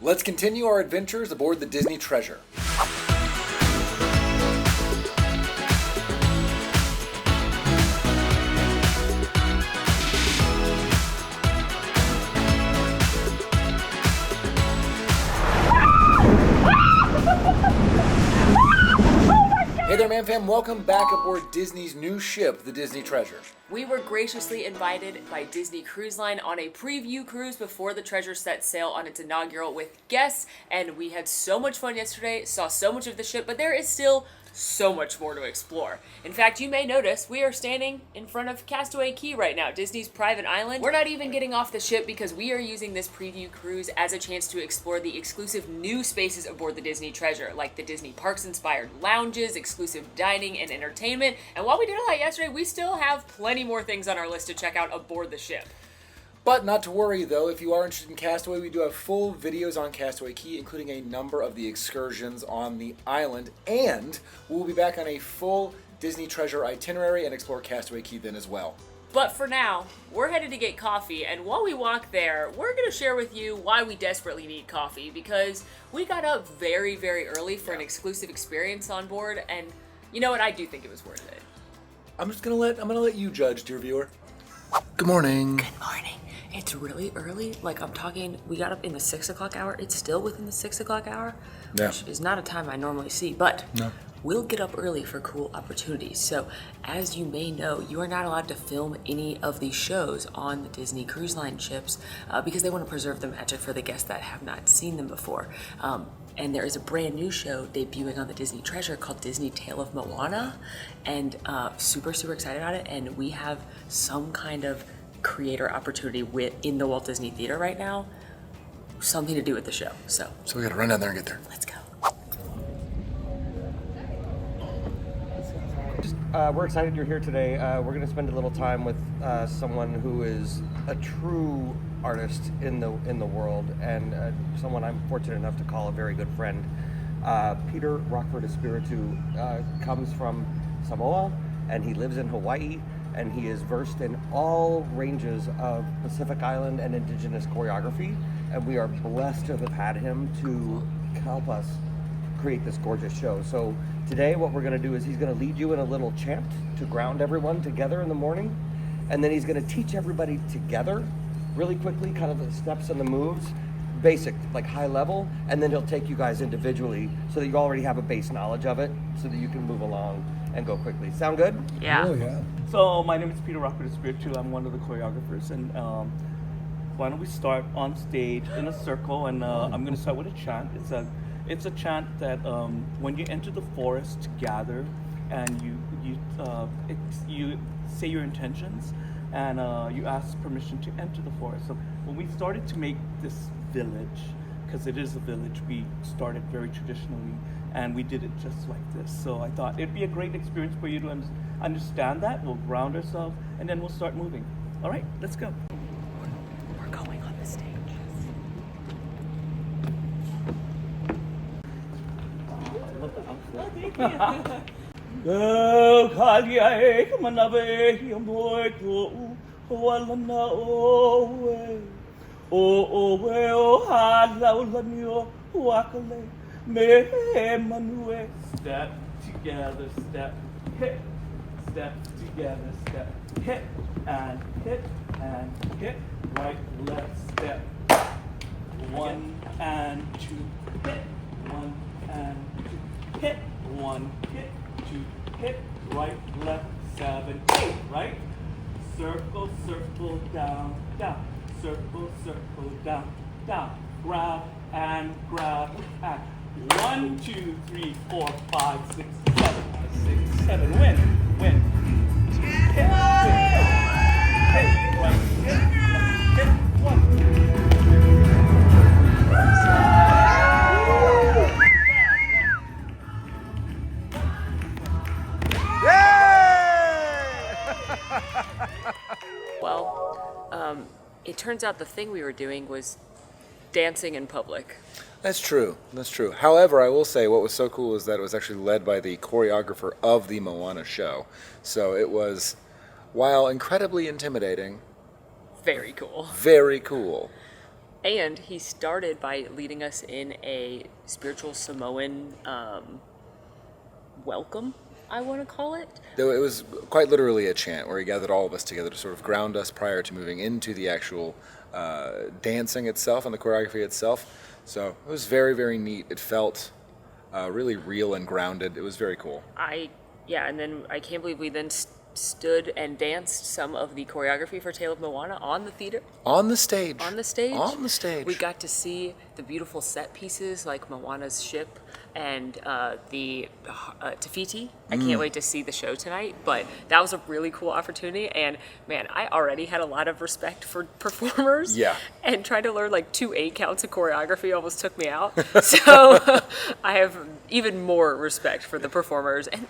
Let's continue our adventures aboard the Disney Treasure. Hey there, Man Fam. Welcome back aboard Disney's new ship, the Disney Treasure. We were graciously invited by Disney Cruise Line on a preview cruise before the Treasure set sail on its inaugural with guests, and we had so much fun yesterday, saw so much of the ship, but there is still so much more to explore. In fact, you may notice we are standing in front of Castaway Cay right now, Disney's private island. We're not even getting off the ship because we are using this preview cruise as a chance to explore the exclusive new spaces aboard the Disney Treasure, like the Disney Parks-inspired lounges, exclusive dining and entertainment. And while we did a lot yesterday, we still have plenty more things on our list to check out aboard the ship. But not to worry, though, if you are interested in Castaway, we do have full videos on Castaway Cay, including a number of the excursions on the island, and we'll be back on a full Disney Treasure itinerary and explore Castaway Cay then as well. But for now, we're headed to get coffee, and while we walk there, we're going to share with you why we desperately need coffee, because we got up very, very early for an exclusive experience on board, and you know what? I do think it was worth it. I'm gonna let you judge, dear viewer. Good morning. Good morning. It's really early. Like, I'm talking, we got up in the 6 o'clock hour. It's still within the 6 o'clock hour, which is not a time I normally see, but we'll get up early for cool opportunities. So, as you may know, you are not allowed to film any of these shows on the Disney Cruise Line ships because they want to preserve the magic for the guests that have not seen them before. And there is a brand new show debuting on the Disney Treasure called Disney Tale of Moana, and super excited about it. And we have some kind of creator opportunity in the Walt Disney Theater right now, something to do with the show. So we gotta run down there and get there. Let's go. We're excited you're here today. We're going to spend a little time with someone who is a true artist in the world, and someone I'm fortunate enough to call a very good friend. Peter Rockford Espiritu comes from Samoa, and he lives in Hawaii, and he is versed in all ranges of Pacific Island and indigenous choreography, and we are blessed to have had him to help us create this gorgeous show. So today what we're going to do is he's going to lead you in a little chant to ground everyone together in the morning, and then he's going to teach everybody together really quickly, kind of the steps and the moves, basic, like high level, and then he'll take you guys individually so that you already have a base knowledge of it so that you can move along and go quickly. Sound good? Yeah. Oh, yeah. So my name is Peter Rockford Espiritu. I'm one of the choreographers, and why don't we start on stage in a circle? And I'm going to start with a chant. It's a chant that when you enter the forest, gather, and you say your intentions, and you ask permission to enter the forest. So when we started to make this village, because it is a village, we started very traditionally, and we did it just like this. So I thought it'd be a great experience for you to understand that. We'll ground ourselves, and then we'll start moving. All right, let's go. We're going on the stage. Step together, step, hit. Step together, step, hit, and hit, and hit. Right, left, step. 1 and 2, hit. 1 and 2, hit. 1, hit, 2, hit. Right, left, 7, 8. Right? Circle, circle, down, down. Circle, circle, down, down. Grab and grab and 1, 2, 3, 4, 5, 6, 7. 6, 7. Win. Hit. Hit. Hit. Right. Hit. Hit. 1. Well, it turns out the thing we were doing was dancing in public. That's true. However, I will say what was so cool is that it was actually led by the choreographer of the Moana show. So it was, while incredibly intimidating, Very cool. very cool. And he started by leading us in a spiritual Samoan welcome, I want to call it. Though it was quite literally a chant where he gathered all of us together to sort of ground us prior to moving into the actual dancing itself and the choreography itself. So it was very, very neat. It felt really real and grounded. It was very cool. And then I can't believe we then stood and danced some of the choreography for Tale of Moana on the theater. On the stage. On the stage. On the stage. We got to see the beautiful set pieces like Moana's ship and the Tafiti. I can't wait to see the show tonight, but that was a really cool opportunity. And man, I already had a lot of respect for performers. Yeah. And trying to learn like 2 8 counts of choreography almost took me out. So I have even more respect for the performers. And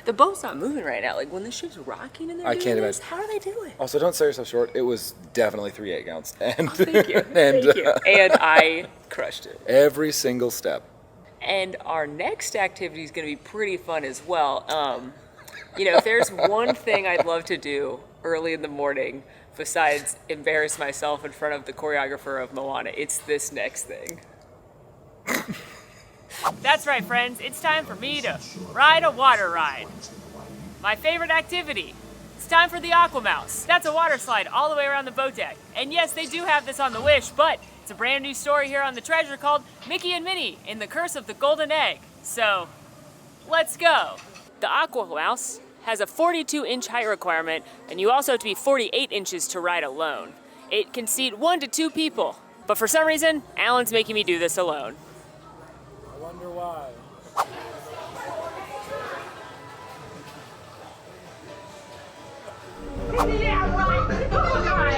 the boat's not moving right now. Like when the ship's rocking and they're doing this, how do they do it? Also, don't sell yourself short. It was definitely 3 8 counts. And Thank you. Thank you. And I crushed it. Every single step. And our next activity is going to be pretty fun as well. If there's one thing I'd love to do early in the morning besides embarrass myself in front of the choreographer of Moana, it's this next thing. That's right, friends. It's time for me to ride a water ride. My favorite activity. It's time for the Aquamouse. That's a water slide all the way around the boat deck. And yes, they do have this on the Wish, but it's a brand new story here on the Treasure called Mickey and Minnie in the Curse of the Golden Egg. So, let's go. The Aquamouse has a 42-inch height requirement, and you also have to be 48 inches to ride alone. It can seat 1 to 2 people, but for some reason, Alan's making me do this alone. I wonder why. Yeah, right. Oh, God.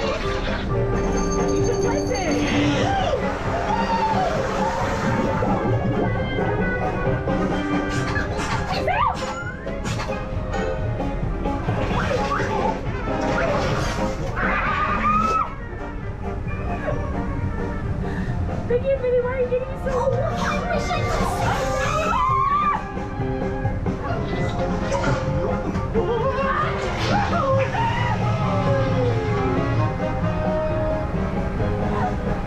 You should listen. Mickey and Minnie, why are you getting me so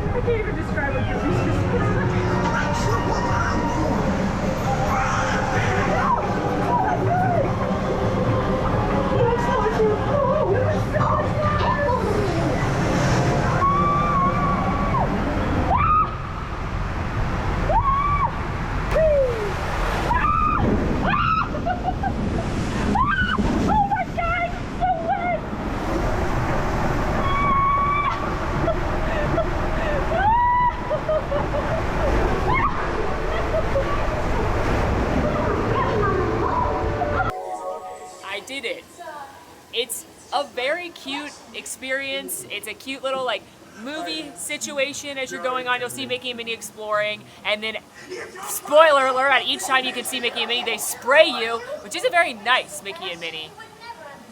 I can't even describe what you're doing. Did it. It's a very cute experience. It's a cute little like movie situation as you're going on. You'll see Mickey and Minnie exploring, and then spoiler alert, at each time you can see Mickey and Minnie, they spray you, which isn't very nice, Mickey and Minnie.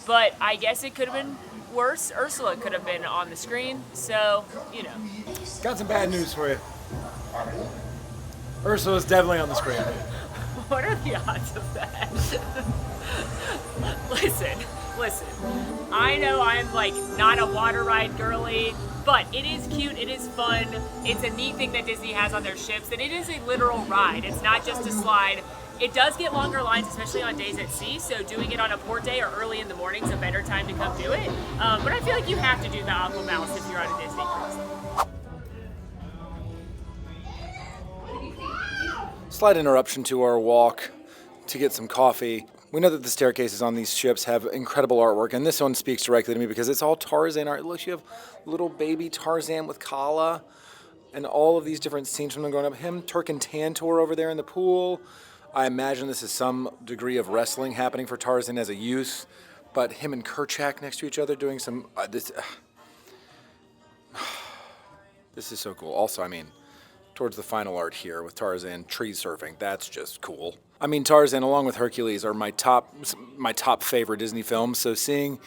But I guess it could have been worse. Ursula could have been on the screen, so Got some bad news for you. Ursula's definitely on the screen. What are the odds of that? Listen. I know I'm like not a water ride girly, but it is cute, it is fun. It's a neat thing that Disney has on their ships, and it is a literal ride. It's not just a slide. It does get longer lines, especially on days at sea, so doing it on a port day or early in the morning is a better time to come do it. But I feel like you have to do the Aquamouse if you're on a Disney cruise. Slight interruption to our walk to get some coffee. We know that the staircases on these ships have incredible artwork, and this one speaks directly to me because it's all Tarzan art. Look, you have little baby Tarzan with Kala, and all of these different scenes from them growing up. Him, Turk and Tantor over there in the pool. I imagine this is some degree of wrestling happening for Tarzan as a youth, but him and Kerchak next to each other doing some... This is so cool. Also, I mean, towards the final art here with Tarzan tree surfing, that's just cool. I mean, Tarzan, along with Hercules, are my top favorite Disney films, so seeing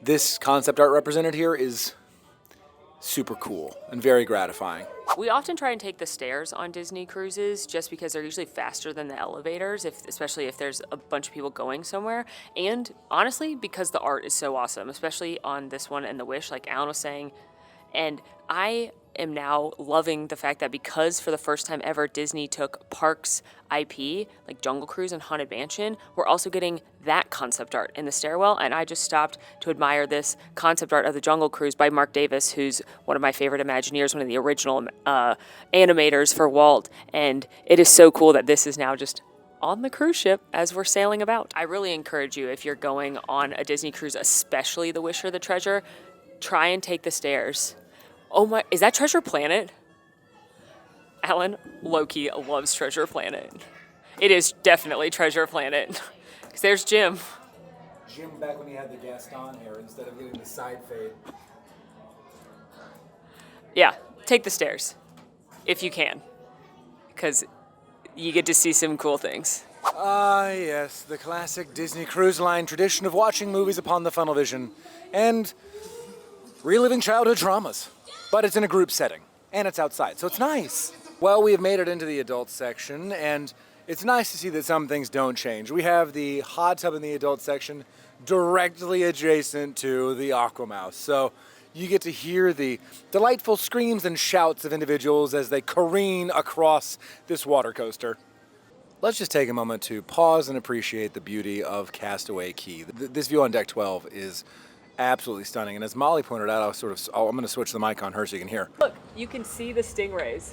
this concept art represented here is super cool and very gratifying. We often try and take the stairs on Disney cruises just because they're usually faster than the elevators, especially if there's a bunch of people going somewhere. And honestly, because the art is so awesome, especially on this one and the Wish, like Alan was saying. And I am now loving the fact that because for the first time ever Disney took Parks IP, like Jungle Cruise and Haunted Mansion, we're also getting that concept art in the stairwell, and I just stopped to admire this concept art of the Jungle Cruise by Mark Davis, who's one of my favorite Imagineers, one of the original animators for Walt, and it is so cool that this is now just on the cruise ship as we're sailing about. I really encourage you, if you're going on a Disney cruise, especially the Wish or the Treasure, try and take the stairs. Oh my, is that Treasure Planet? Alan Loki loves Treasure Planet. It is definitely Treasure Planet. Because there's Jim. Jim back when he had the Gaston hair instead of getting the side fade. Yeah, take the stairs. If you can. Because you get to see some cool things. Ah, yes, the classic Disney Cruise Line tradition of watching movies upon the funnel vision and reliving childhood traumas. But it's in a group setting, and it's outside, so it's nice. Well, we have made it into the adult section, and it's nice to see that some things don't change. We have the hot tub in the adult section directly adjacent to the Aquamouse, so you get to hear the delightful screams and shouts of individuals as they careen across this water coaster. Let's just take a moment to pause and appreciate the beauty of Castaway Cay. This view on deck 12 is absolutely stunning, and as Molly pointed out, I'm going to switch the mic on her so you can hear. Look, you can see the stingrays.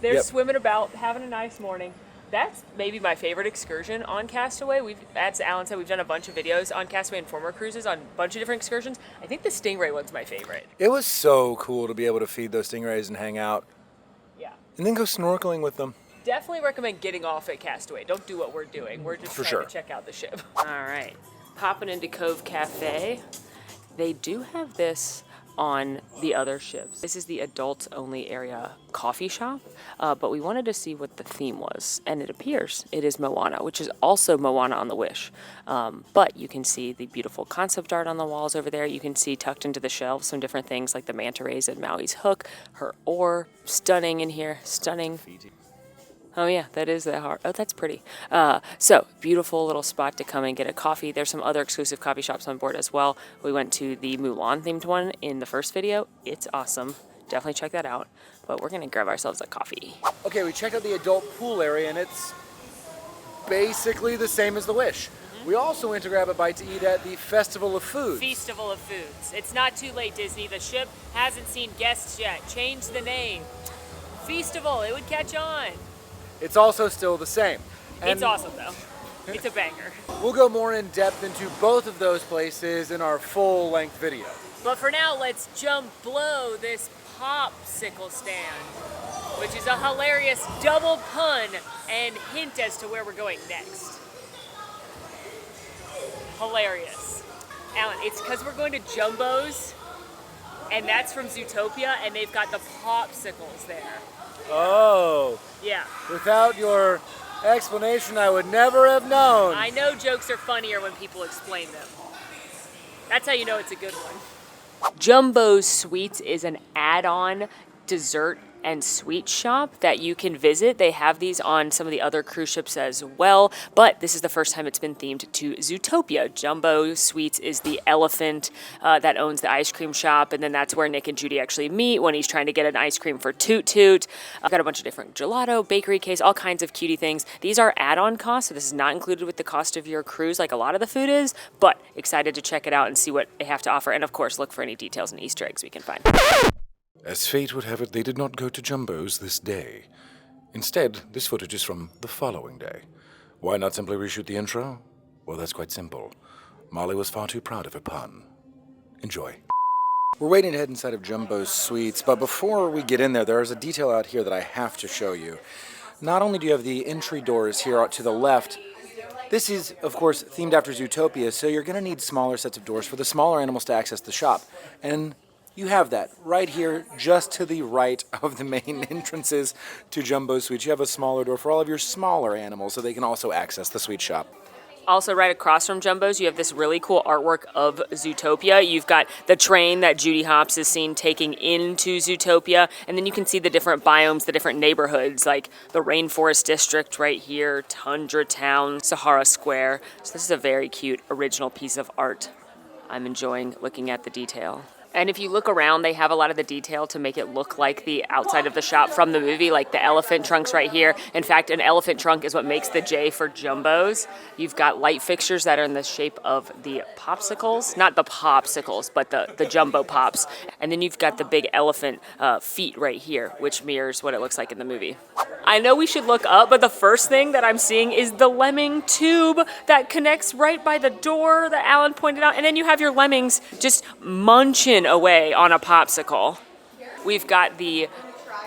They're swimming about, having a nice morning. That's maybe my favorite excursion on Castaway. As Alan said, we've done a bunch of videos on Castaway and former cruises on a bunch of different excursions. I think the stingray one's my favorite. It was so cool to be able to feed those stingrays and hang out. Yeah. And then go snorkeling with them. Definitely recommend getting off at Castaway. Don't do what we're doing. We're just trying to check out the ship. All right. Popping into Cove Cafe. They do have this on the other ships. This is the adults only area coffee shop, but we wanted to see what the theme was, and it appears it is Moana, which is also Moana on the Wish. But you can see the beautiful concept art on the walls over there. You can see tucked into the shelves some different things like the manta rays and Maui's hook, her oar, stunning in here, stunning. Oh yeah, that is the heart. Oh, that's pretty. So, beautiful little spot to come and get a coffee. There's some other exclusive coffee shops on board as well. We went to the Mulan themed one in the first video. It's awesome. Definitely check that out. But we're gonna grab ourselves a coffee. Okay, we checked out the adult pool area, and it's basically the same as the Wish. We also went to grab a bite to eat at the Festival of Foods. Festival of Foods. It's not too late, Disney. The ship hasn't seen guests yet. Change the name. Festival. It would catch on. It's also still the same. And it's awesome though. It's a banger. We'll go more in depth into both of those places in our full-length video. But for now, let's jump below this popsicle stand, which is a hilarious double pun and hint as to where we're going next. Hilarious. Alan, it's because we're going to Jumbo's, and that's from Zootopia, and they've got the popsicles there. Oh. Yeah. Without your explanation, I would never have known. I know jokes are funnier when people explain them. That's how you know it's a good one. Jumbo's Sweets is an add-on dessert and sweet shop that you can visit. They have these on some of the other cruise ships as well, but this is the first time it's been themed to Zootopia. Jumbo Sweets is the elephant that owns the ice cream shop, and then that's where Nick and Judy actually meet when he's trying to get an ice cream for Toot Toot. I've got a bunch of different gelato, bakery case, all kinds of cutie things. These are add-on costs, so this is not included with the cost of your cruise like a lot of the food is, but excited to check it out and see what they have to offer, and of course look for any details and Easter eggs we can find. As fate would have it, they did not go to Jumbo's this day. Instead, this footage is from the following day. Why not simply reshoot the intro? Well, that's quite simple. Molly was far too proud of her pun. Enjoy. We're waiting to head inside of Jumbo's Sweets, but before we get in there is a detail out here that I have to show you. Not only do you have the entry doors here to the left, this is, of course, themed after Zootopia, so you're going to need smaller sets of doors for the smaller animals to access the shop. And you have that right here, just to the right of the main entrances to Jumbo Sweets. You have a smaller door for all of your smaller animals so they can also access the sweet shop. Also, right across from Jumbo's, you have this really cool artwork of Zootopia. You've got the train that Judy Hopps is seen taking into Zootopia, and then you can see the different biomes, the different neighborhoods, like the Rainforest District right here, Tundra Town, Sahara Square. So this is a very cute original piece of art. I'm enjoying looking at the detail. And if you look around, they have a lot of the detail to make it look like the outside of the shop from the movie, like the elephant trunks right here. In fact, an elephant trunk is what makes the J for Jumbos. You've got light fixtures that are in the shape of the popsicles, not the popsicles, but the Jumbo Pops. And then you've got the big elephant feet right here, which mirrors what it looks like in the movie. I know we should look up, but the first thing that I'm seeing is the lemming tube that connects right by the door that Alan pointed out. And then you have your lemmings just munching away on a popsicle. We've got the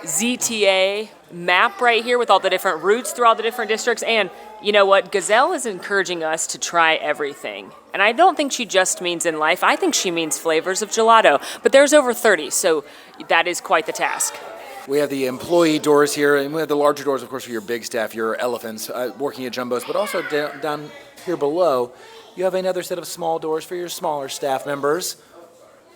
ZTA map right here with all the different routes through all the different districts. And you know what? Gazelle is encouraging us to try everything. And I don't think she just means in life. I think she means flavors of gelato. But there's over 30, so that is quite the task. We have the employee doors here, and we have the larger doors, of course, for your big staff, your elephants working at Jumbos. But also down here below, you have another set of small doors for your smaller staff members.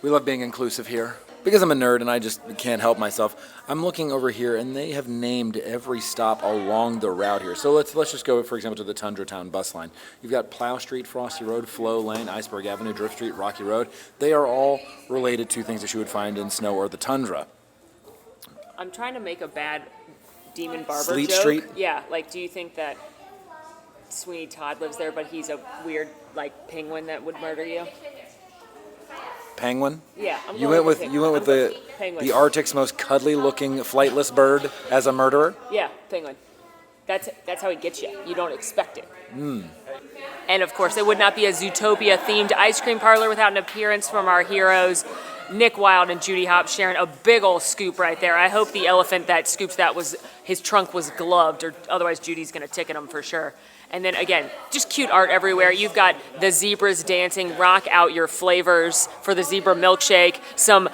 We love being inclusive here. Because I'm a nerd and I just can't help myself, I'm looking over here, and they have named every stop along the route here. So let's just go, for example, to the Tundra Town bus line. You've got Plow Street, Frosty Road, Flow Lane, Iceberg Avenue, Drift Street, Rocky Road. They are all related to things that you would find in snow or the tundra. I'm trying to make a bad Demon Barber Sleet joke. Street? Yeah, like, do you think that Sweeney Todd lives there, but he's a weird, like, penguin that would murder you? Penguin? Yeah, I'm You going went with with penguin. the Arctic's most cuddly-looking flightless bird as a murderer. Yeah, penguin. That's how he gets you. You don't expect it. And of course, it would not be a Zootopia-themed ice cream parlor without an appearance from our heroes, Nick Wilde and Judy Hopps, sharing a big old scoop right there. I hope the elephant that scooped that his trunk was gloved, or otherwise Judy's gonna ticket him for sure. And then again, just cute art everywhere. You've got the zebras dancing, rock out your flavors for the zebra milkshake, some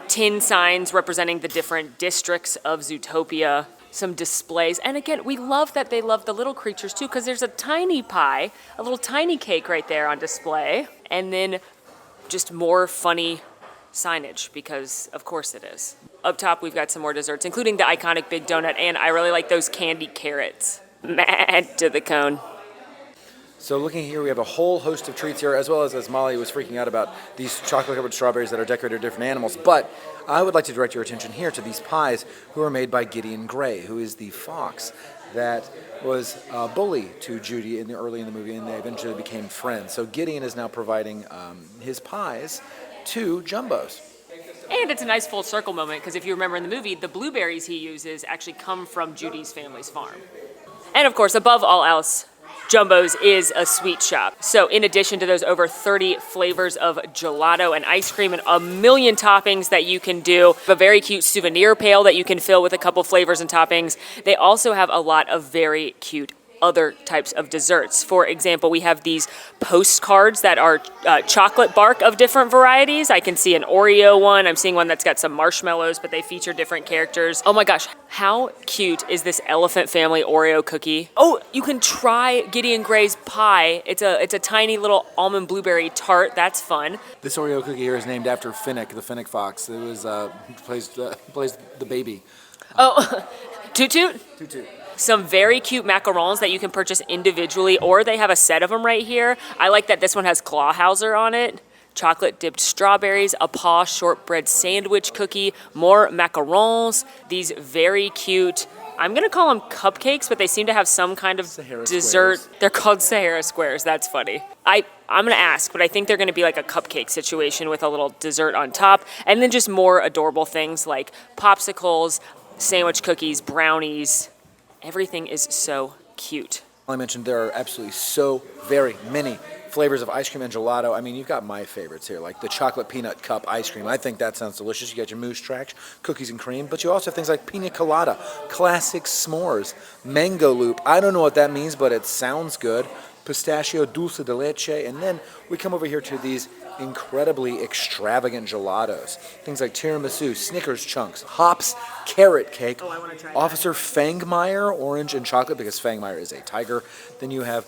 tin signs representing the different districts of Zootopia, some displays. And again, we love that they love the little creatures too, because there's a tiny pie, a little tiny cake right there on display. And then just more funny signage, because of course it is. Up top, we've got some more desserts, including the iconic Big Donut, and I really like those candy carrots. Mad to the cone. So looking here, we have a whole host of treats here, as well as Molly was freaking out about these chocolate-covered strawberries that are decorated with different animals. But I would like to direct your attention here to these pies, who are made by Gideon Gray, who is the fox that was a bully to Judy early in the movie, and they eventually became friends. So Gideon is now providing his pies to Jumbos. And it's a nice full circle moment, because if you remember in the movie, the blueberries he uses actually come from Judy's family's farm. And of course, above all else, Jumbo's is a sweet shop. So in addition to those over 30 flavors of gelato and ice cream and a million toppings that you can do, a very cute souvenir pail that you can fill with a couple flavors and toppings, they also have a lot of very cute other types of desserts. For example, we have these postcards that are chocolate bark of different varieties. I can see an Oreo one. I'm seeing one that's got some marshmallows, but they feature different characters. Oh my gosh, how cute is this elephant family Oreo cookie? Oh, you can try Gideon Gray's pie. It's a tiny little almond blueberry tart. That's fun. This Oreo cookie here is named after Finnick, the Finnick fox. It was plays the baby. Oh, Toot Toot? Toot Toot. Some very cute macarons that you can purchase individually, or they have a set of them right here. I like that this one has Clawhauser on it. Chocolate dipped strawberries, a paw shortbread sandwich cookie, more macarons, these very cute, I'm gonna call them cupcakes, but they seem to have some kind of Sahara dessert. squares. They're called Sahara squares, that's funny. I'm gonna ask, but I think they're gonna be like a cupcake situation with a little dessert on top, and then just more adorable things like popsicles, sandwich cookies, brownies. Everything is so cute. I mentioned there are absolutely so very many flavors of ice cream and gelato. I mean, you've got my favorites here, like the chocolate peanut cup ice cream. I think that sounds delicious. You got your moose tracks, cookies and cream, but you also have things like pina colada, classic s'mores, mango loop. I don't know what that means, but it sounds good. Pistachio dulce de leche, and then we come over here to these incredibly extravagant gelatos. Things like tiramisu, Snickers chunks, Hopps carrot cake, Oh, I wanna try that. Officer Fangmeyer orange and chocolate, because Fangmeyer is a tiger. Then you have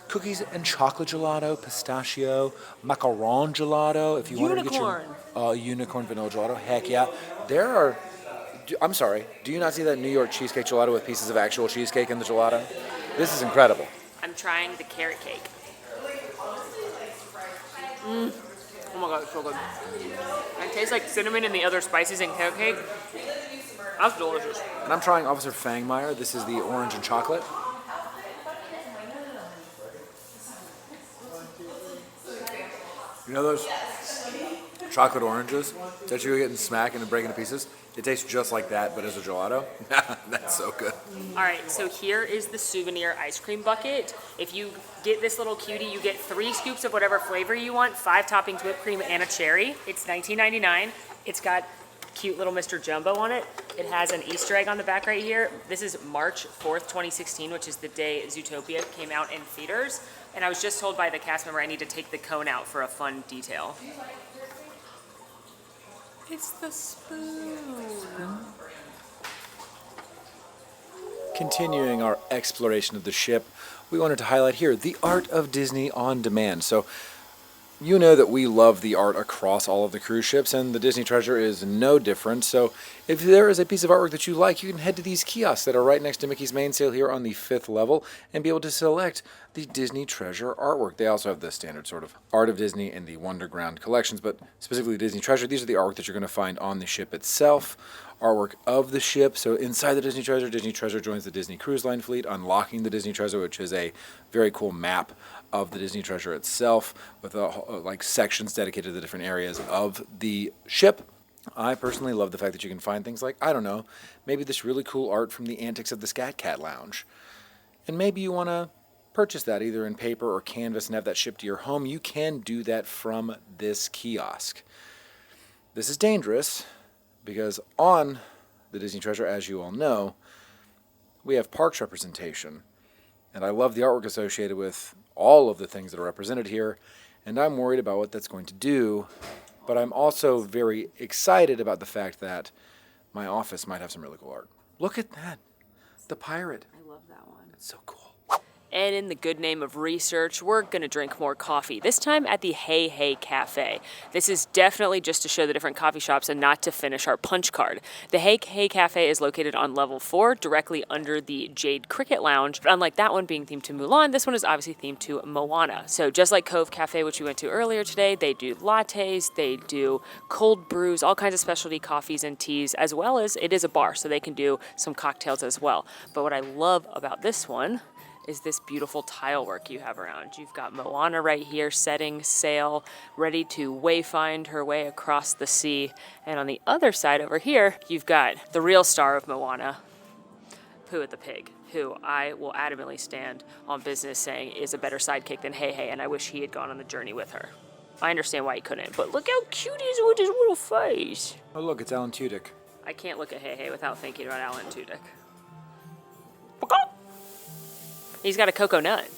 cookies and chocolate gelato, pistachio, macaron gelato. If you want to get your unicorn vanilla gelato, heck yeah. I'm sorry, do you not see that New York cheesecake gelato with pieces of actual cheesecake in the gelato? This is incredible. I'm trying the carrot cake. Oh my god, it's so good. And it tastes like cinnamon and the other spices in carrot cake. That's delicious. And I'm trying Officer Fangmeyer. This is the orange and chocolate. You know those chocolate oranges that you get in smack and then break into pieces? It tastes just like that, but as a gelato. That's so good. All right, so here is the souvenir ice cream bucket. If you get this little cutie, you get 3 scoops of whatever flavor you want, 5 toppings, whipped cream, and a cherry. It's $19.99. It's got cute little Mr. Jumbo on it. It has an Easter egg on the back right here. This is March 4th, 2016, which is the day Zootopia came out in theaters. And I was just told by the cast member I need to take the cone out for a fun detail. It's the spoon. Continuing our exploration of the ship, we wanted to highlight here the art of Disney on demand. So you know that we love the art across all of the cruise ships, and the Disney Treasure is no different. So if there is a piece of artwork that you like, you can head to these kiosks that are right next to Mickey's mainsail here on the 5th level and be able to select the Disney Treasure artwork. They also have the standard sort of Art of Disney and the Wonderground collections, but specifically Disney Treasure, these are the artwork that you're going to find on the ship itself. Artwork of the ship. So inside the Disney Treasure joins the Disney Cruise Line fleet, unlocking the Disney Treasure, which is a very cool map of the Disney Treasure itself with like sections dedicated to the different areas of the ship. I personally love the fact that you can find things like, I don't know, maybe this really cool art from the Antics of the Scat Cat Lounge. And maybe you want to purchase that either in paper or canvas and have that shipped to your home. You can do that from this kiosk. This is dangerous, because on the Disney Treasure, as you all know, we have parks representation. And I love the artwork associated with all of the things that are represented here. And I'm worried about what that's going to do. But I'm also very excited about the fact that my office might have some really cool art. Look at that. The pirate. I love that one. It's so cool. And in the good name of research, we're going to drink more coffee, this time at the Hei Hei Cafe. This is definitely just to show the different coffee shops and not to finish our punch card. The Hei Hei Cafe is located on level 4, directly under the Jade Cricket Lounge. But unlike that one being themed to Mulan, this one is obviously themed to Moana. So just like Cove Cafe, which we went to earlier today, they do lattes, they do cold brews, all kinds of specialty coffees and teas, as well as it is a bar, so they can do some cocktails as well. But what I love about this one is this beautiful tile work you have around. You've got Moana right here setting sail, ready to wayfind her way across the sea. And on the other side over here, you've got the real star of Moana, Pooh the pig, who I will adamantly stand on business saying is a better sidekick than Hei Hei, and I wish he had gone on the journey with her. I understand why he couldn't, but look how cute he is with his little face. Oh, look, it's Alan Tudyk. I can't look at Hei Hei without thinking about Alan Tudyk. He's got a cocoa nut.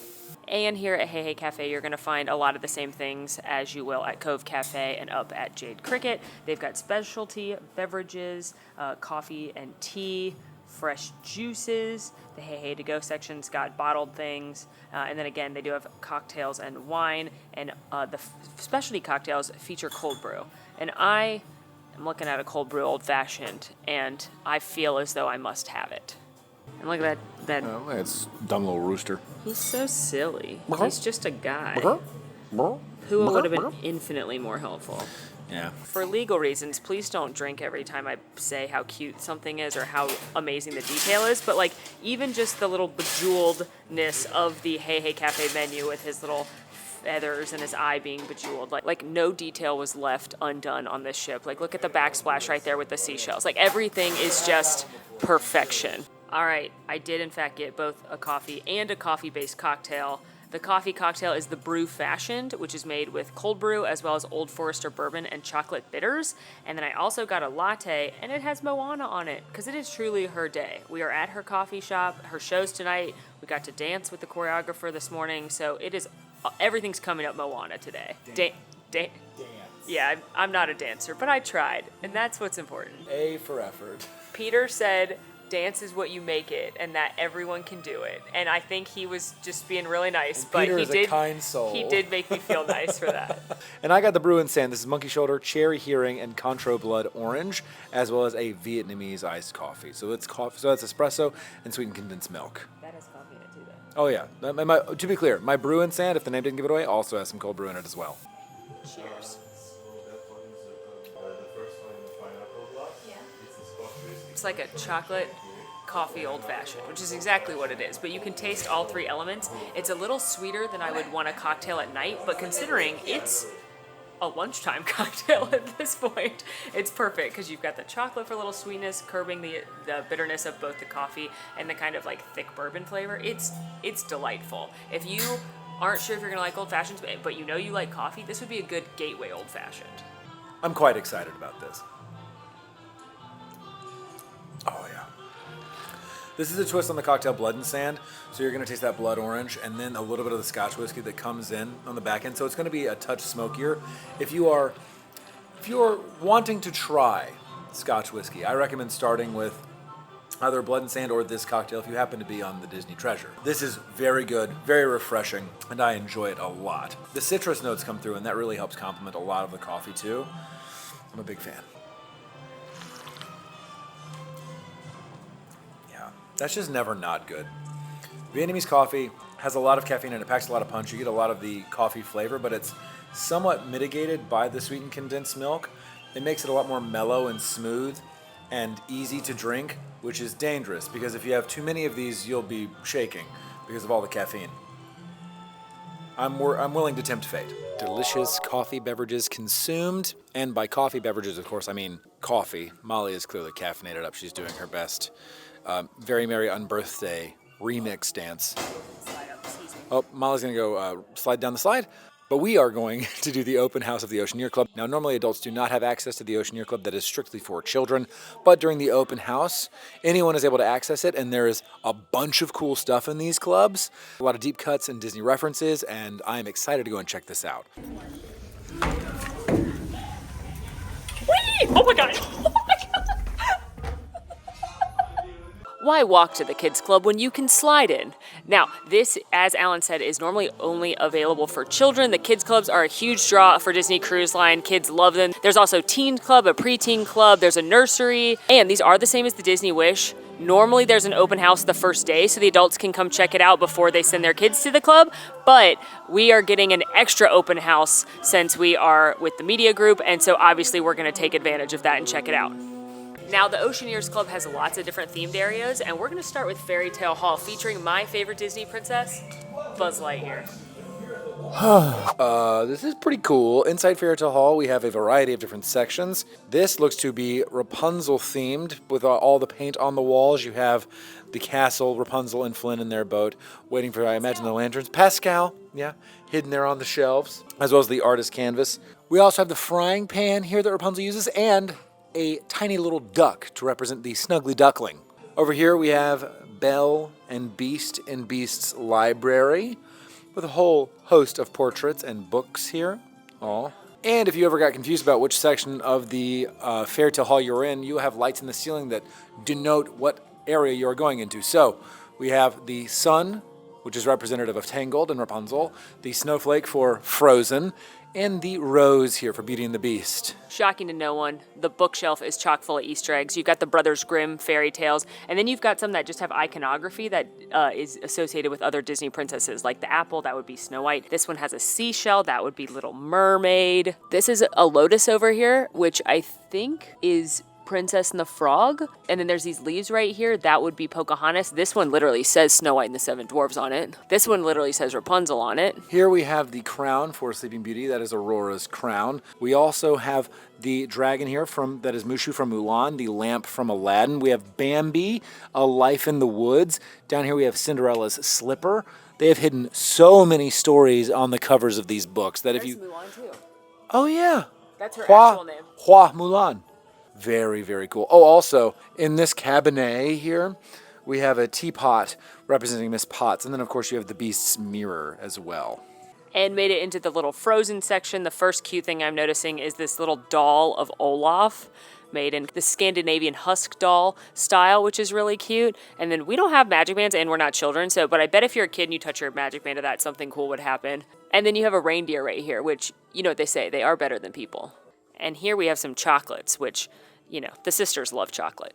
And here at Hei Hei Cafe, you're going to find a lot of the same things as you will at Cove Cafe and up at Jade Cricket. They've got specialty beverages, coffee and tea, fresh juices. The Hei Hei To Go section's got bottled things. And then again, they do have cocktails and wine. And the specialty cocktails feature cold brew. And I am looking at a cold brew old fashioned, and I feel as though I must have it. And look at that. Oh, it's dumb little rooster. He's so silly. He's just a guy. Who would have been infinitely more helpful. Yeah. For legal reasons, please don't drink every time I say how cute something is or how amazing the detail is. But like, even just the little bejeweledness of the Hei Hei Cafe menu with his little feathers and his eye being bejeweled. Like no detail was left undone on this ship. Like, look at the backsplash right there with the seashells. Like, everything is just perfection. All right, I did in fact get both a coffee and a coffee-based cocktail. The coffee cocktail is the Brew Fashioned, which is made with cold brew as well as Old Forester bourbon and chocolate bitters. And then I also got a latte, and it has Moana on it, because it is truly her day. We are at her coffee shop, her show's tonight. We got to dance with the choreographer this morning, so it is, everything's coming up Moana today. Dance. Yeah, I'm not a dancer, but I tried, and that's what's important. A for effort. Peter said, dance is what you make it, and that everyone can do it. And I think he was just being really nice, but Peter he is did. A kind soul. He did make me feel nice for that. And I got the Brew and Sand. This is Monkey Shoulder, Cherry Hearing, and Contro Blood Orange, as well as a Vietnamese iced coffee. So it's coffee. So that's espresso and sweetened condensed milk. That has coffee in it too, though. Oh yeah. To be clear, my Brew and Sand, if the name didn't give it away, also has some cold brew in it as well. Cheers. It's like a chocolate coffee old fashioned, which is exactly what it is. But you can taste all three elements. It's a little sweeter than I would want a cocktail at night, but considering it's a lunchtime cocktail at this point, it's perfect because you've got the chocolate for a little sweetness, curbing the bitterness of both the coffee and the kind of like thick bourbon flavor. It's delightful. If you aren't sure if you're gonna like old fashions, but you know you like coffee, this would be a good gateway old fashioned. I'm quite excited about this. Oh yeah. This is a twist on the cocktail Blood and Sand. So you're going to taste that blood orange and then a little bit of the Scotch whiskey that comes in on the back end. So it's going to be a touch smokier. If you're wanting to try Scotch whiskey, I recommend starting with either Blood and Sand or this cocktail if you happen to be on the Disney Treasure. This is very good, very refreshing, and I enjoy it a lot. The citrus notes come through and that really helps complement a lot of the coffee too. I'm a big fan. That's just never not good. Vietnamese coffee has a lot of caffeine and it packs a lot of punch. You get a lot of the coffee flavor, but it's somewhat mitigated by the sweetened condensed milk. It makes it a lot more mellow and smooth and easy to drink, which is dangerous because if you have too many of these, you'll be shaking because of all the caffeine. I'm willing to tempt fate. Delicious coffee beverages consumed. And by coffee beverages, of course, I mean coffee. Molly is clearly caffeinated up. She's doing her best. Very Merry Unbirthday remix dance. Oh, Molly's going to go slide down the slide. But we are going to do the open house of the Oceaneer Club. Now, normally adults do not have access to the Oceaneer Club. That is strictly for children. But during the open house, anyone is able to access it. And there is a bunch of cool stuff in these clubs. A lot of deep cuts and Disney references. And I am excited to go and check this out. Whee! Oh my God! Why walk to the kids club when you can slide in? Now, this, as Alan said, is normally only available for children. The kids clubs are a huge draw for Disney Cruise Line. Kids love them. There's also teen club, a preteen club, there's a nursery, and these are the same as the Disney Wish. Normally there's an open house the first day so the adults can come check it out before they send their kids to the club, but we are getting an extra open house since we are with the media group, and so obviously we're gonna take advantage of that and check it out. Now, the Oceaneers Club has lots of different themed areas, and we're going to start with Fairy Tale Hall, featuring my favorite Disney princess, Buzz Lightyear. This is pretty cool. Inside Fairy Tale Hall, we have a variety of different sections. This looks to be Rapunzel themed with all the paint on the walls. You have the castle, Rapunzel and Flynn in their boat, waiting for, I imagine, the lanterns. Pascal, yeah, hidden there on the shelves, as well as the artist canvas. We also have the frying pan here that Rapunzel uses, and a tiny little duck to represent the Snuggly Duckling. Over here we have Belle and Beast in Beast's library with a whole host of portraits and books here. Aw. And if you ever got confused about which section of the Fairy Tale Hall you're in, you have lights in the ceiling that denote what area you're going into. So we have the sun, which is representative of Tangled and Rapunzel, the snowflake for Frozen, and the rose here for Beauty and the Beast. Shocking to no one, the bookshelf is chock full of Easter eggs. You've got the Brothers Grimm fairy tales, and then you've got some that just have iconography that is associated with other Disney princesses, like the apple, that would be Snow White. This one has a seashell, that would be Little Mermaid. This is a lotus over here, which I think is Princess and the Frog. And then there's these leaves right here. That would be Pocahontas. This one literally says Snow White and the Seven Dwarfs on it. This one literally says Rapunzel on it. Here we have the crown for Sleeping Beauty. That is Aurora's crown. We also have the dragon here that is Mushu from Mulan, the lamp from Aladdin. We have Bambi, A Life in the Woods. Down here we have Cinderella's slipper. They have hidden so many stories on the covers of these books that if you... Mulan too. Oh yeah. That's her actual name. Hua Mulan. Very, very cool. Oh, also, in this cabinet here, we have a teapot representing Miss Potts. And then, of course, you have the Beast's mirror as well. And made it into the little Frozen section. The first cute thing I'm noticing is this little doll of Olaf, made in the Scandinavian husk doll style, which is really cute. And then we don't have magic bands, and we're not children, but I bet if you're a kid and you touch your magic band of that, something cool would happen. And then you have a reindeer right here, which, you know what they say, they are better than people. And here we have some chocolates, which... you know, the sisters love chocolate.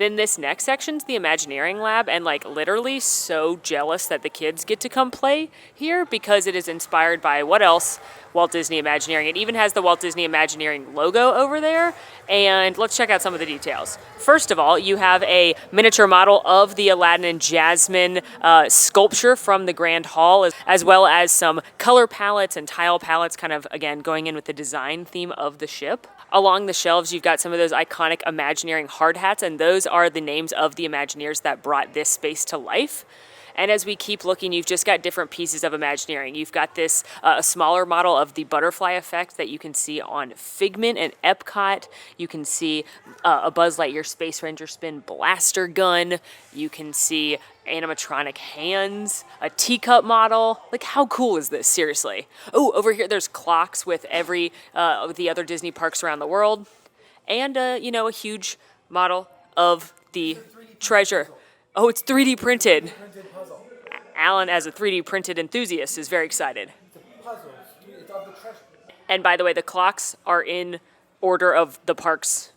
Then this next section's the Imagineering Lab, and like literally so jealous that the kids get to come play here because it is inspired by what else? Walt Disney Imagineering. It even has the Walt Disney Imagineering logo over there. And let's check out some of the details. First of all, you have a miniature model of the Aladdin and Jasmine sculpture from the Grand Hall, as well as some color palettes and tile palettes, kind of, again, going in with the design theme of the ship. Along the shelves, you've got some of those iconic Imagineering hard hats, and those are the names of the Imagineers that brought this space to life. And as we keep looking, you've just got different pieces of Imagineering. You've got this a smaller model of the butterfly effect that you can see on Figment and Epcot. You can see a Buzz Lightyear Space Ranger spin blaster gun. You can see animatronic hands, a teacup model. Like, how cool is this? Seriously. Oh, over here, there's clocks with every of the other Disney parks around the world. And, you know, a huge model of the treasure. Oh, it's 3D printed. Alan, as a 3D printed enthusiast, is very excited. And by the way, the clocks are in order of the parks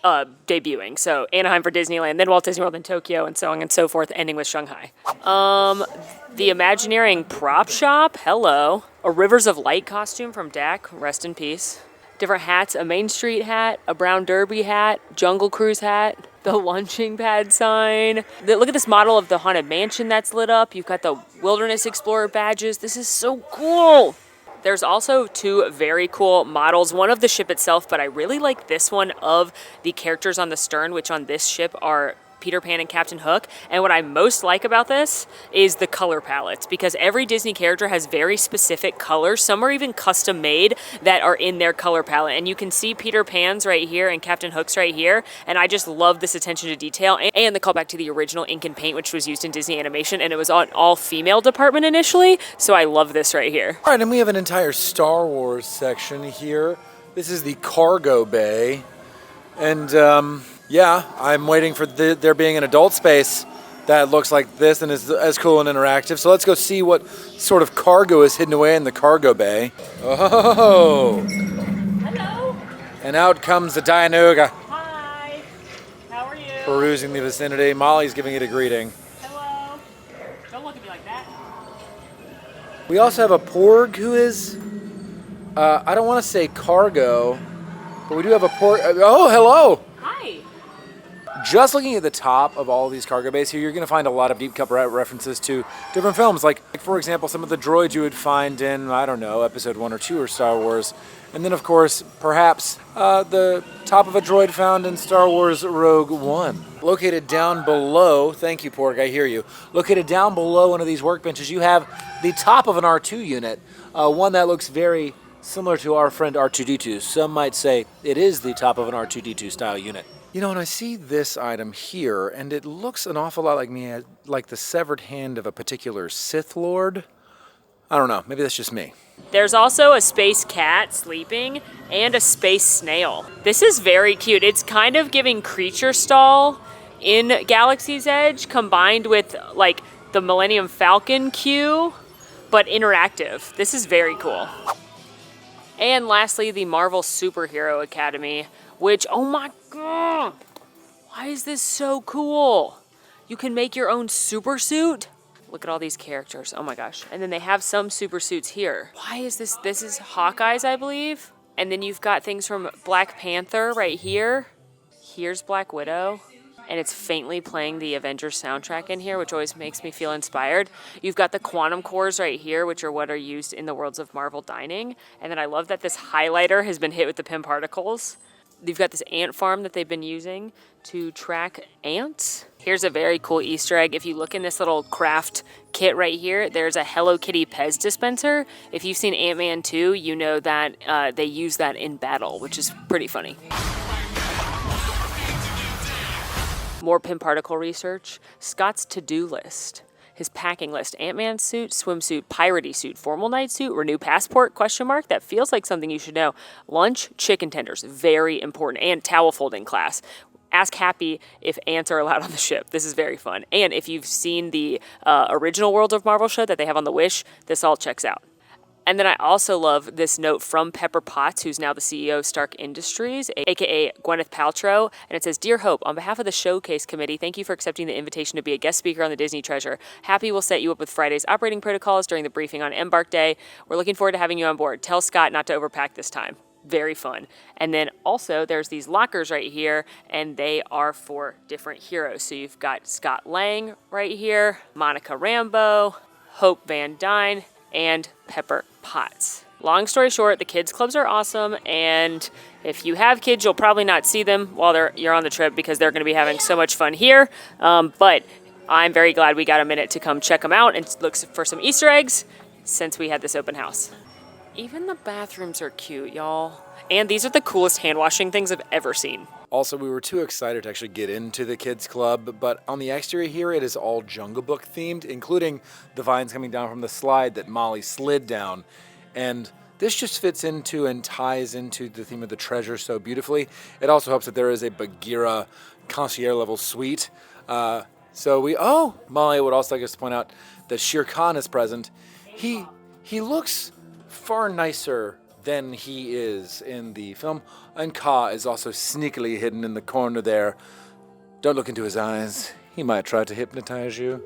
debuting. So Anaheim for Disneyland, then Walt Disney World in Tokyo, and so on and so forth, ending with Shanghai. The Imagineering prop shop, hello. A Rivers of Light costume from Dak, rest in peace. Different hats, a Main Street hat, a Brown Derby hat, Jungle Cruise hat, the launching pad sign. Look at this model of the Haunted Mansion that's lit up. You've got the Wilderness Explorer badges. This is so cool. There's also two very cool models, one of the ship itself, but I really like this one of the characters on the stern, which on this ship are Peter Pan and Captain Hook. And what I most like about this is the color palettes, because every Disney character has very specific colors. Some are even custom made that are in their color palette. And you can see Peter Pan's right here and Captain Hook's right here. And I just love this attention to detail and the callback to the original ink and paint, which was used in Disney animation. And it was an all-female department initially. So I love this right here. All right, and we have an entire Star Wars section here. This is the cargo bay. And, yeah, I'm waiting for there being an adult space that looks like this and is as cool and interactive. So let's go see what sort of cargo is hidden away in the cargo bay. Oh! Hello. And out comes the Dianuga, Hi. How are you? perusing the vicinity. Molly's giving it a greeting. Hello. Don't look at me like that. We also have a Porg who is, I don't want to say cargo, but we do have a Porg. Oh, hello! Hi. Just looking at the top of all of these cargo bays here, you're going to find a lot of deep cut references to different films. Like, for example, some of the droids you would find in, I don't know, Episode 1 or 2 or Star Wars. And then, of course, perhaps the top of a droid found in Star Wars Rogue One. Located down below, thank you, Porg, I hear you. Located down below one of these workbenches, you have the top of an R2 unit, one that looks very similar to our friend R2-D2. Some might say it is the top of an R2-D2 style unit. You know, and I see this item here, and it looks an awful lot like me, like the severed hand of a particular Sith Lord. I don't know, maybe that's just me. There's also a space cat sleeping and a space snail. This is very cute. It's kind of giving Creature Stall in Galaxy's Edge combined with like the Millennium Falcon queue, but interactive. This is very cool. And lastly, the Marvel Superhero Academy, which, oh my god, why is this so cool? You can make your own super suit. Look at all these characters, oh my gosh. And then they have some super suits here. Why is this? This is Hawkeye's, I believe. And then you've got things from Black Panther right here. Here's Black Widow. And it's faintly playing the Avengers soundtrack in here, which always makes me feel inspired. You've got the quantum cores right here, which are what are used in the Worlds of Marvel dining. And then I love that this highlighter has been hit with the Pym particles. You've got this ant farm that they've been using to track ants. Here's a very cool Easter egg. If you look in this little craft kit right here, there's a Hello Kitty Pez dispenser. If you've seen Ant-Man 2, you know that they use that in battle, which is pretty funny. More Pym particle research. Scott's to-do list. His packing list: Ant-Man suit, swimsuit, piratey suit, formal night suit, renew passport, question mark. That feels like something you should know. Lunch, chicken tenders, very important, and towel folding class. Ask Happy if ants are allowed on the ship. This is very fun. And if you've seen the original World of Marvel show that they have on the Wish, this all checks out. And then I also love this note from Pepper Potts, who's now the CEO of Stark Industries, aka Gwyneth Paltrow. And it says, "Dear Hope, on behalf of the Showcase Committee, thank you for accepting the invitation to be a guest speaker on the Disney Treasure. Happy we'll set you up with Friday's operating protocols during the briefing on Embark Day. We're looking forward to having you on board. Tell Scott not to overpack this time." Very fun. And then also there's these lockers right here, and they are for different heroes. So you've got Scott Lang right here, Monica Rambeau, Hope Van Dyne, and Pepper Potts. Long story short, the kids clubs are awesome, and if you have kids, you'll probably not see them while you're on the trip because they're going to be having so much fun here. But I'm very glad we got a minute to come check them out and look for some Easter eggs since we had this open house. Even the bathrooms are cute, y'all. And these are the coolest hand washing things I've ever seen. Also, we were too excited to actually get into the kids club, but on the exterior here, it is all Jungle Book themed, including the vines coming down from the slide that Molly slid down. And this just fits into and ties into the theme of the treasure so beautifully. It also helps that there is a Bagheera concierge level suite. Molly would also like us to point out that Shere Khan is present. He looks far nicer than he is in the film, and Ka is also sneakily hidden in the corner there. Don't look into his eyes. He might try to hypnotize you.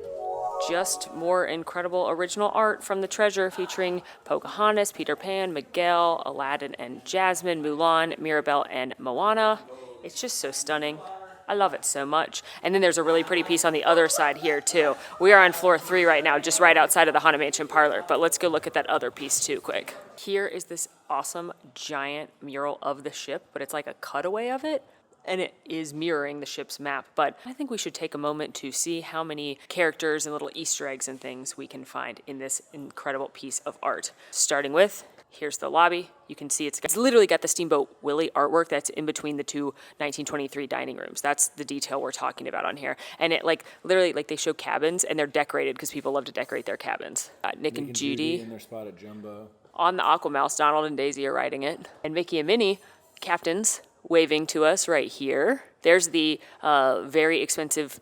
Just more incredible original art from the treasure featuring Pocahontas, Peter Pan, Miguel, Aladdin and Jasmine, Mulan, Mirabelle, and Moana. It's just so stunning. I love it so much. And then there's a really pretty piece on the other side here too. We are on floor 3 right now, just right outside of the Haunted Mansion Parlour. But let's go look at that other piece too quick. Here is this awesome giant mural of the ship, but it's like a cutaway of it. And it is mirroring the ship's map. But I think we should take a moment to see how many characters and little Easter eggs and things we can find in this incredible piece of art. Starting with, here's the lobby. You can see it's literally got the Steamboat Willie artwork that's in between the two 1923 dining rooms. That's the detail we're talking about on here. And it literally they show cabins and they're decorated because people love to decorate their cabins. Nick and Judy in their spot at Jumbo. On the Aquamouse, Donald and Daisy are riding it. And Mickey and Minnie, captains, waving to us right here. There's the very expensive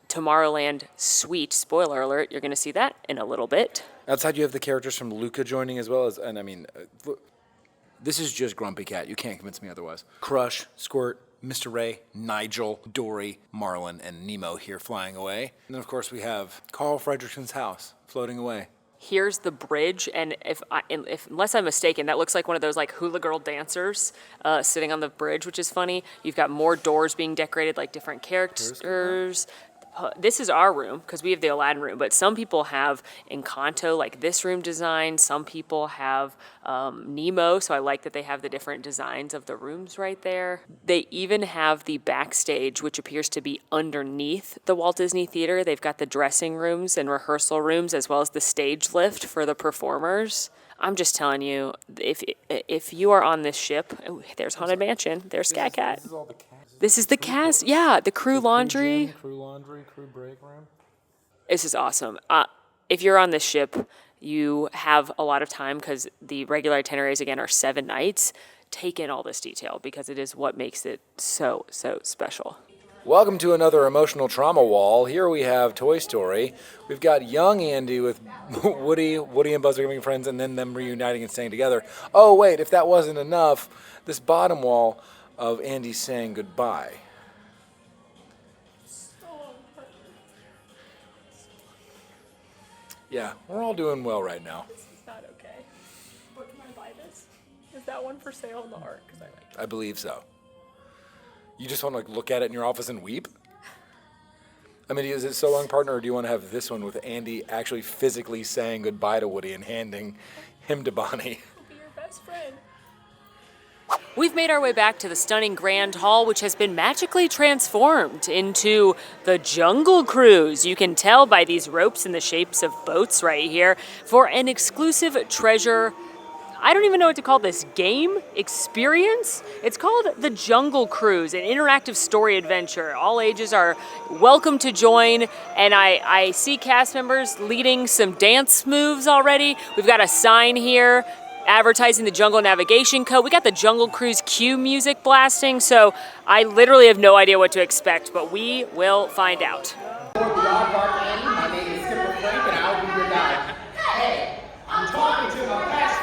Tomorrowland suite. Spoiler alert, you're going to see that in a little bit. Outside, you have the characters from Luca joining as well this is just Grumpy Cat. You can't convince me otherwise. Crush, Squirt, Mr. Ray, Nigel, Dory, Marlin, and Nemo here flying away. And then, of course, we have Carl Fredrickson's house floating away. Here's the bridge, and unless I'm mistaken, that looks like one of those hula girl dancers sitting on the bridge, which is funny. You've got more doors being decorated like different characters. This is our room because we have the Aladdin room, but some people have Encanto, like this room design. Some people have Nemo, so I like that they have the different designs of the rooms right there. They even have the backstage, which appears to be underneath the Walt Disney Theater. They've got the dressing rooms and rehearsal rooms, as well as the stage lift for the performers. I'm just telling you, if you are on this ship, there's Haunted Mansion, there's Scat Cat. This is all the cast. This is the cast, yeah, the crew laundry. Crew break room. This is awesome. If you're on this ship, you have a lot of time because the regular itineraries, again, are 7 nights. Take in all this detail because it is what makes it so, so special. Welcome to another emotional trauma wall. Here we have Toy Story. We've got young Andy with Woody and Buzz are becoming friends, and then them reuniting and staying together. Oh, wait, if that wasn't enough, this bottom wall of Andy saying goodbye. Yeah, we're all doing well right now. This is not okay. But can I buy this? Is that one for sale in the art? Because I like it. I believe so. You just want to look at it in your office and weep? I mean, is it So Long Partner, or do you want to have this one with Andy actually physically saying goodbye to Woody and handing him to Bonnie? I'll be your best friend. We've made our way back to the stunning Grand Hall, which has been magically transformed into the Jungle Cruise. You can tell by these ropes in the shapes of boats right here for an exclusive treasure. I don't even know what to call this game experience. It's called the Jungle Cruise, an interactive story adventure. All ages are welcome to join, and I see cast members leading some dance moves already. We've got a sign here advertising the Jungle Navigation Code. We got the Jungle Cruise cue music blasting, so I literally have no idea what to expect, but we will find out. My name is Skipper Frank, and I'll be your guide. Hey, I'm talking to my pastor.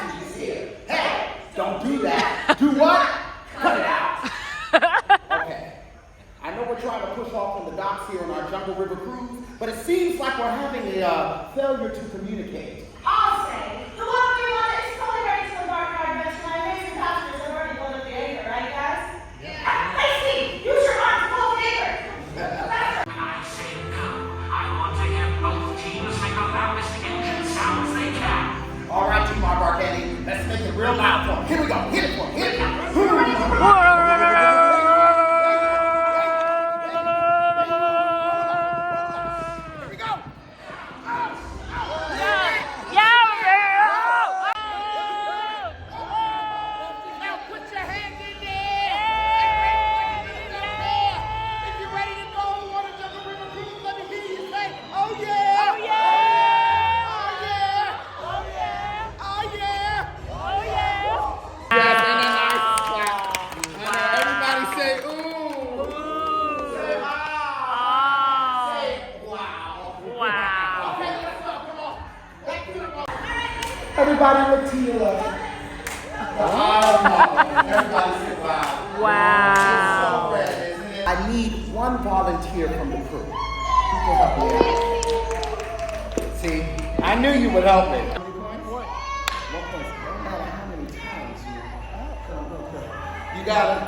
failure to communicate. I'll say, the one is totally ready to embark on our adventure. My amazing passengers have already blown up the anchor, right, guys? Yeah. Hey, Steve, use your arms to pull the anchor. I say go. I want to hear both teams make the loudest engine sounds they can. All right, Team Arbarcani, let's make it real loud for him. Here we go. Hit it for him. Hit it. Everybody look to your left. Everybody say wow. Wow. It's so red, isn't it? I need one volunteer from the crew. Who can help me out? See, I knew you would help me. 1 point? 1 point. No matter how many times you got it?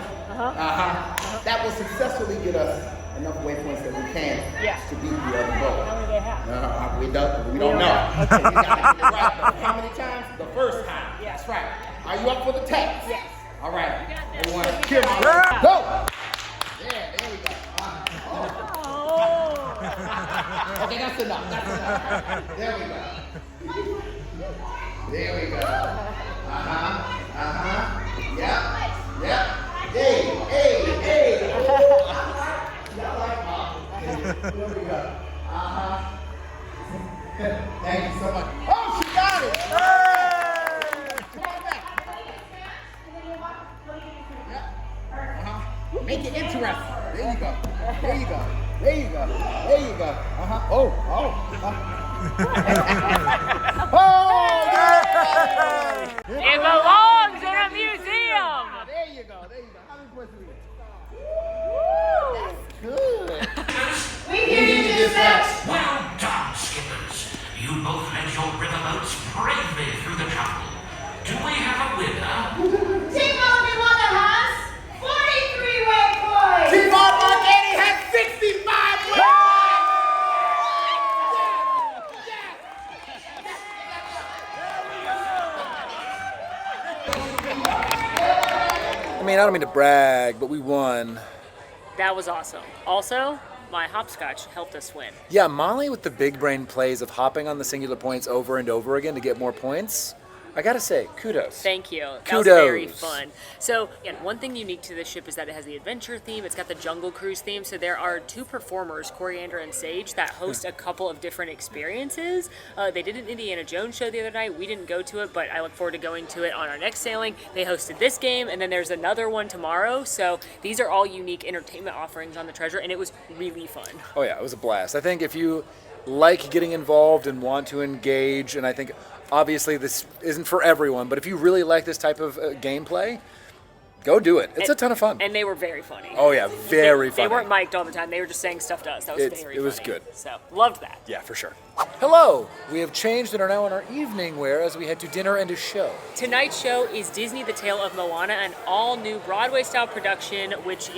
That will successfully get us enough waypoints that we can to beat the other boat. How many they have? We don't know. Okay, you gotta get it right. How many times? The first time. Yes. That's right. Are you up for the test? Yes. All right. Everyone, cheer my go! Yeah, there we go. Okay, that's enough. That's enough. There we go. There we go. Yep. Yep. Hey. Y'all like mom. There we go. Thank you so much. Oh, she got it! Hey! Come on back. Yeah. Make it interesting. There you go. There you go. There you go. There you go. Oh. Oh, yeah! It belongs in a museum. There you go. There you go. How many points do we get? That's good. We hear you dispatch. Well done, skippers. You both led your riverboats bravely through the jungle. Do we have a winner? Team Moana has 43 waypoints. Team Arbarcani has 65 I mean, I don't mean to brag, but we won. That was awesome. Also, my hopscotch helped us win. Yeah, Molly with the big brain plays of hopping on the singular points over and over again to get more points. I gotta say, kudos. Thank you. That Kudos. was very fun. So, again, one thing unique to this ship is that it has the adventure theme. It's got the jungle cruise theme. So there are two performers, Coriander and Sage, that host a couple of different experiences. They did an Indiana Jones show the other night. We didn't go to it, but I look forward to going to it on our next sailing. They hosted this game, and then there's another one tomorrow. So these are all unique entertainment offerings on the Treasure, and it was really fun. Oh yeah, it was a blast. I think if you like getting involved and want to engage, and I think obviously this isn't for everyone, but if you really like this type of gameplay, go do it. It's a ton of fun. And they were very funny. Oh yeah, very funny. They weren't mic'd all the time. They were just saying stuff to us. That was very funny. It was good. So, loved that. Yeah, for sure. Hello! We have changed and are now in our evening wear as we head to dinner and a show. Tonight's show is Disney The Tale of Moana, an all-new Broadway-style production, which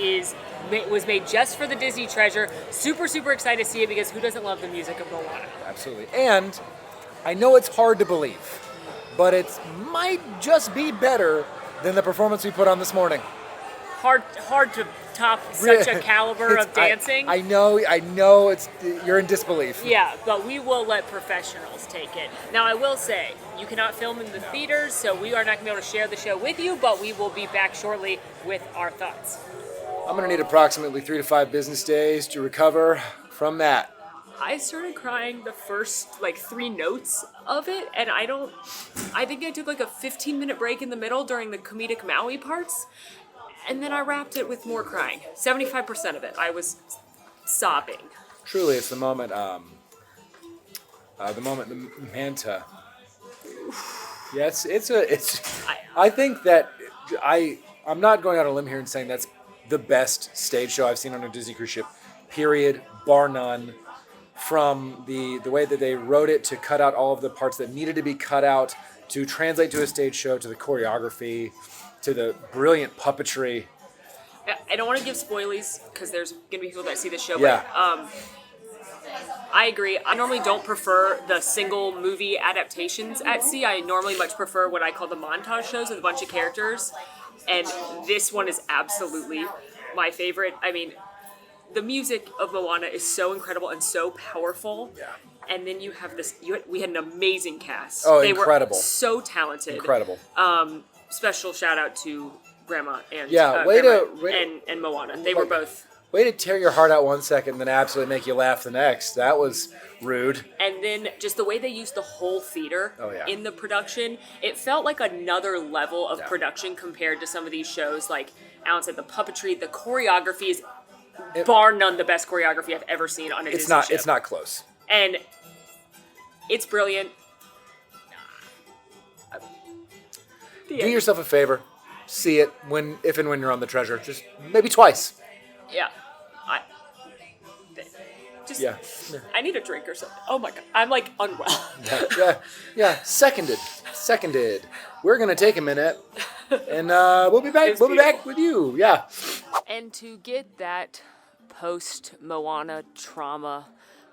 was made just for the Disney Treasure. Super, super excited to see it because who doesn't love the music of Moana? Absolutely. And I know it's hard to believe, but it might just be better than the performance we put on this morning. Hard to top such a caliber of dancing. I know. You're in disbelief. Yeah, but we will let professionals take it. Now, I will say, you cannot film in the theaters, so we are not going to be able to share the show with you, but we will be back shortly with our thoughts. I'm going to need approximately 3 to 5 business days to recover from that. I started crying the first 3 notes of it, and I think I took a 15-minute break in the middle during the comedic Maui parts, and then I wrapped it with more crying. 75% of it, I was sobbing. Truly, it's the moment, the manta. Yeah, I think that I'm not going out on a limb here and saying that's the best stage show I've seen on a Disney cruise ship, period, bar none. from the way that they wrote it to cut out all of the parts that needed to be cut out, to translate to a stage show, to the choreography, to the brilliant puppetry. I don't want to give spoilies because there's going to be people that see the show. Yeah. But, I agree. I normally don't prefer the single movie adaptations at sea. I normally much prefer what I call the montage shows with a bunch of characters. And this one is absolutely my favorite. I mean, the music of Moana is so incredible and so powerful. Yeah. And then you have this. We had an amazing cast. Oh, they incredible! Were so talented. Incredible. Special shout out to Grandma and and Moana. They were both. Way to tear your heart out one second and then absolutely make you laugh the next. That was rude. And then just the way they used the whole theater in the production, it felt like another level of production compared to some of these shows. Like Alan said, the puppetry, the choreography is bar none the best choreography I've ever seen on a Disney show. It's not close. And it's brilliant. Do yourself a favor. See it if and when you're on the treasure. Just maybe twice. Yeah. I need a drink or something. Oh my God. I'm like unwell. Yeah. Seconded. We're going to take a minute and we'll be back. We'll be back with you. Yeah. And to get that post-Moana trauma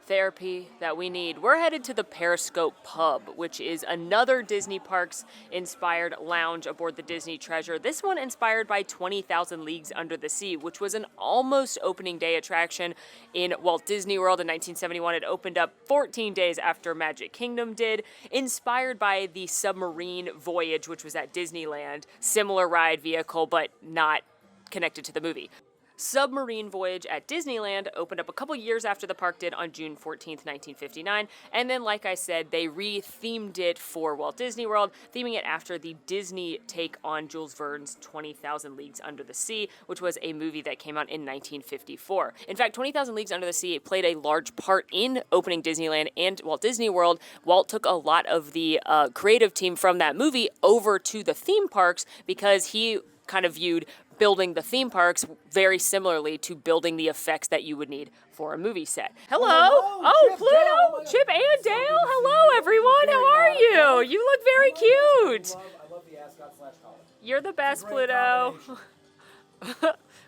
therapy that we need, we're headed to the Periscope Pub, which is another Disney Parks inspired lounge aboard the Disney Treasure. This one inspired by 20,000 Leagues Under the Sea, which was an almost opening day attraction in Walt Disney World in 1971. It opened up 14 days after Magic Kingdom did, inspired by the submarine voyage, which was at Disneyland. Similar ride vehicle, but not connected to the movie. Submarine Voyage at Disneyland opened up a couple years after the park did on June 14th, 1959. And then, like I said, they re-themed it for Walt Disney World, theming it after the Disney take on Jules Verne's 20,000 Leagues Under the Sea, which was a movie that came out in 1954. In fact, 20,000 Leagues Under the Sea played a large part in opening Disneyland and Walt Disney World. Walt took a lot of the creative team from that movie over to the theme parks because he kind of viewed building the theme parks very similarly to building the effects that you would need for a movie set. Hello! Pluto! Chip and Dale! Hello, everyone! How are you? You look very cute! I love the ascot/collar. You're the best, Pluto.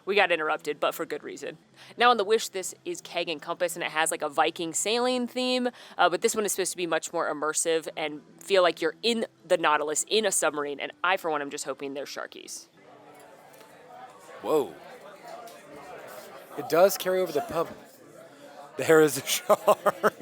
We got interrupted, but for good reason. Now on the Wish, this is Keg and Compass, and it has like a Viking sailing theme, but this one is supposed to be much more immersive and feel like you're in the Nautilus, in a submarine, and I, for one, am just hoping they're sharkies. Whoa. It does carry over the pub. There is a shark.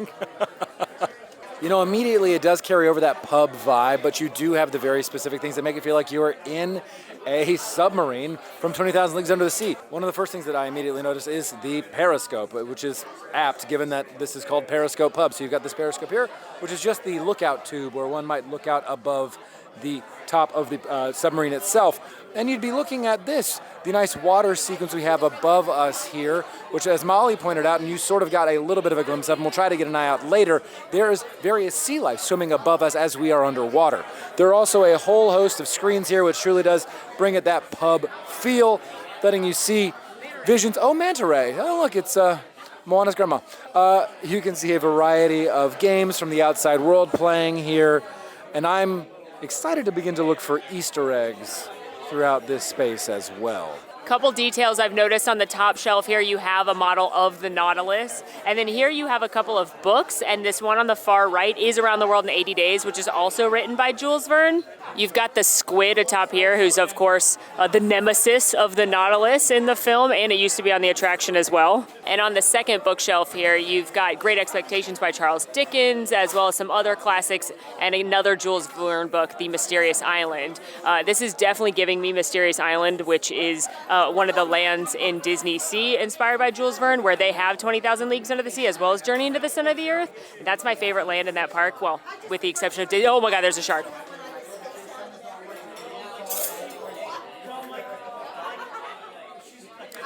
Immediately it does carry over that pub vibe, but you do have the very specific things that make it feel like you are in a submarine from 20,000 Leagues Under the Sea. One of the first things that I immediately noticed is the periscope, which is apt given that this is called Periscope Pub. So you've got this periscope here, which is just the lookout tube where one might look out above the top of the submarine itself. And you'd be looking at this, the nice water sequence we have above us here, which, as Molly pointed out, and you sort of got a little bit of a glimpse of, and we'll try to get an eye out later, there is various sea life swimming above us as we are underwater. There are also a whole host of screens here, which truly does bring it that pub feel, letting you see visions. Oh, manta ray. Oh, look, it's Moana's grandma. You can see a variety of games from the outside world playing here, and I'm excited to begin to look for Easter eggs throughout this space as well. Couple details I've noticed on the top shelf here. You have a model of the Nautilus, and then here you have a couple of books, and this one on the far right is Around the World in 80 Days, which is also written by Jules Verne. You've got the squid atop here, who's of course the nemesis of the Nautilus in the film, and it used to be on the attraction as well. And on the second bookshelf here, you've got Great Expectations by Charles Dickens, as well as some other classics, and another Jules Verne book, The Mysterious Island. This is definitely giving me Mysterious Island, which is one of the lands in Disney Sea inspired by Jules Verne, where they have 20,000 Leagues Under the Sea, as well as Journey into the Center of the Earth. That's my favorite land in that park, well, with the exception of Disney. Oh my God, there's a shark.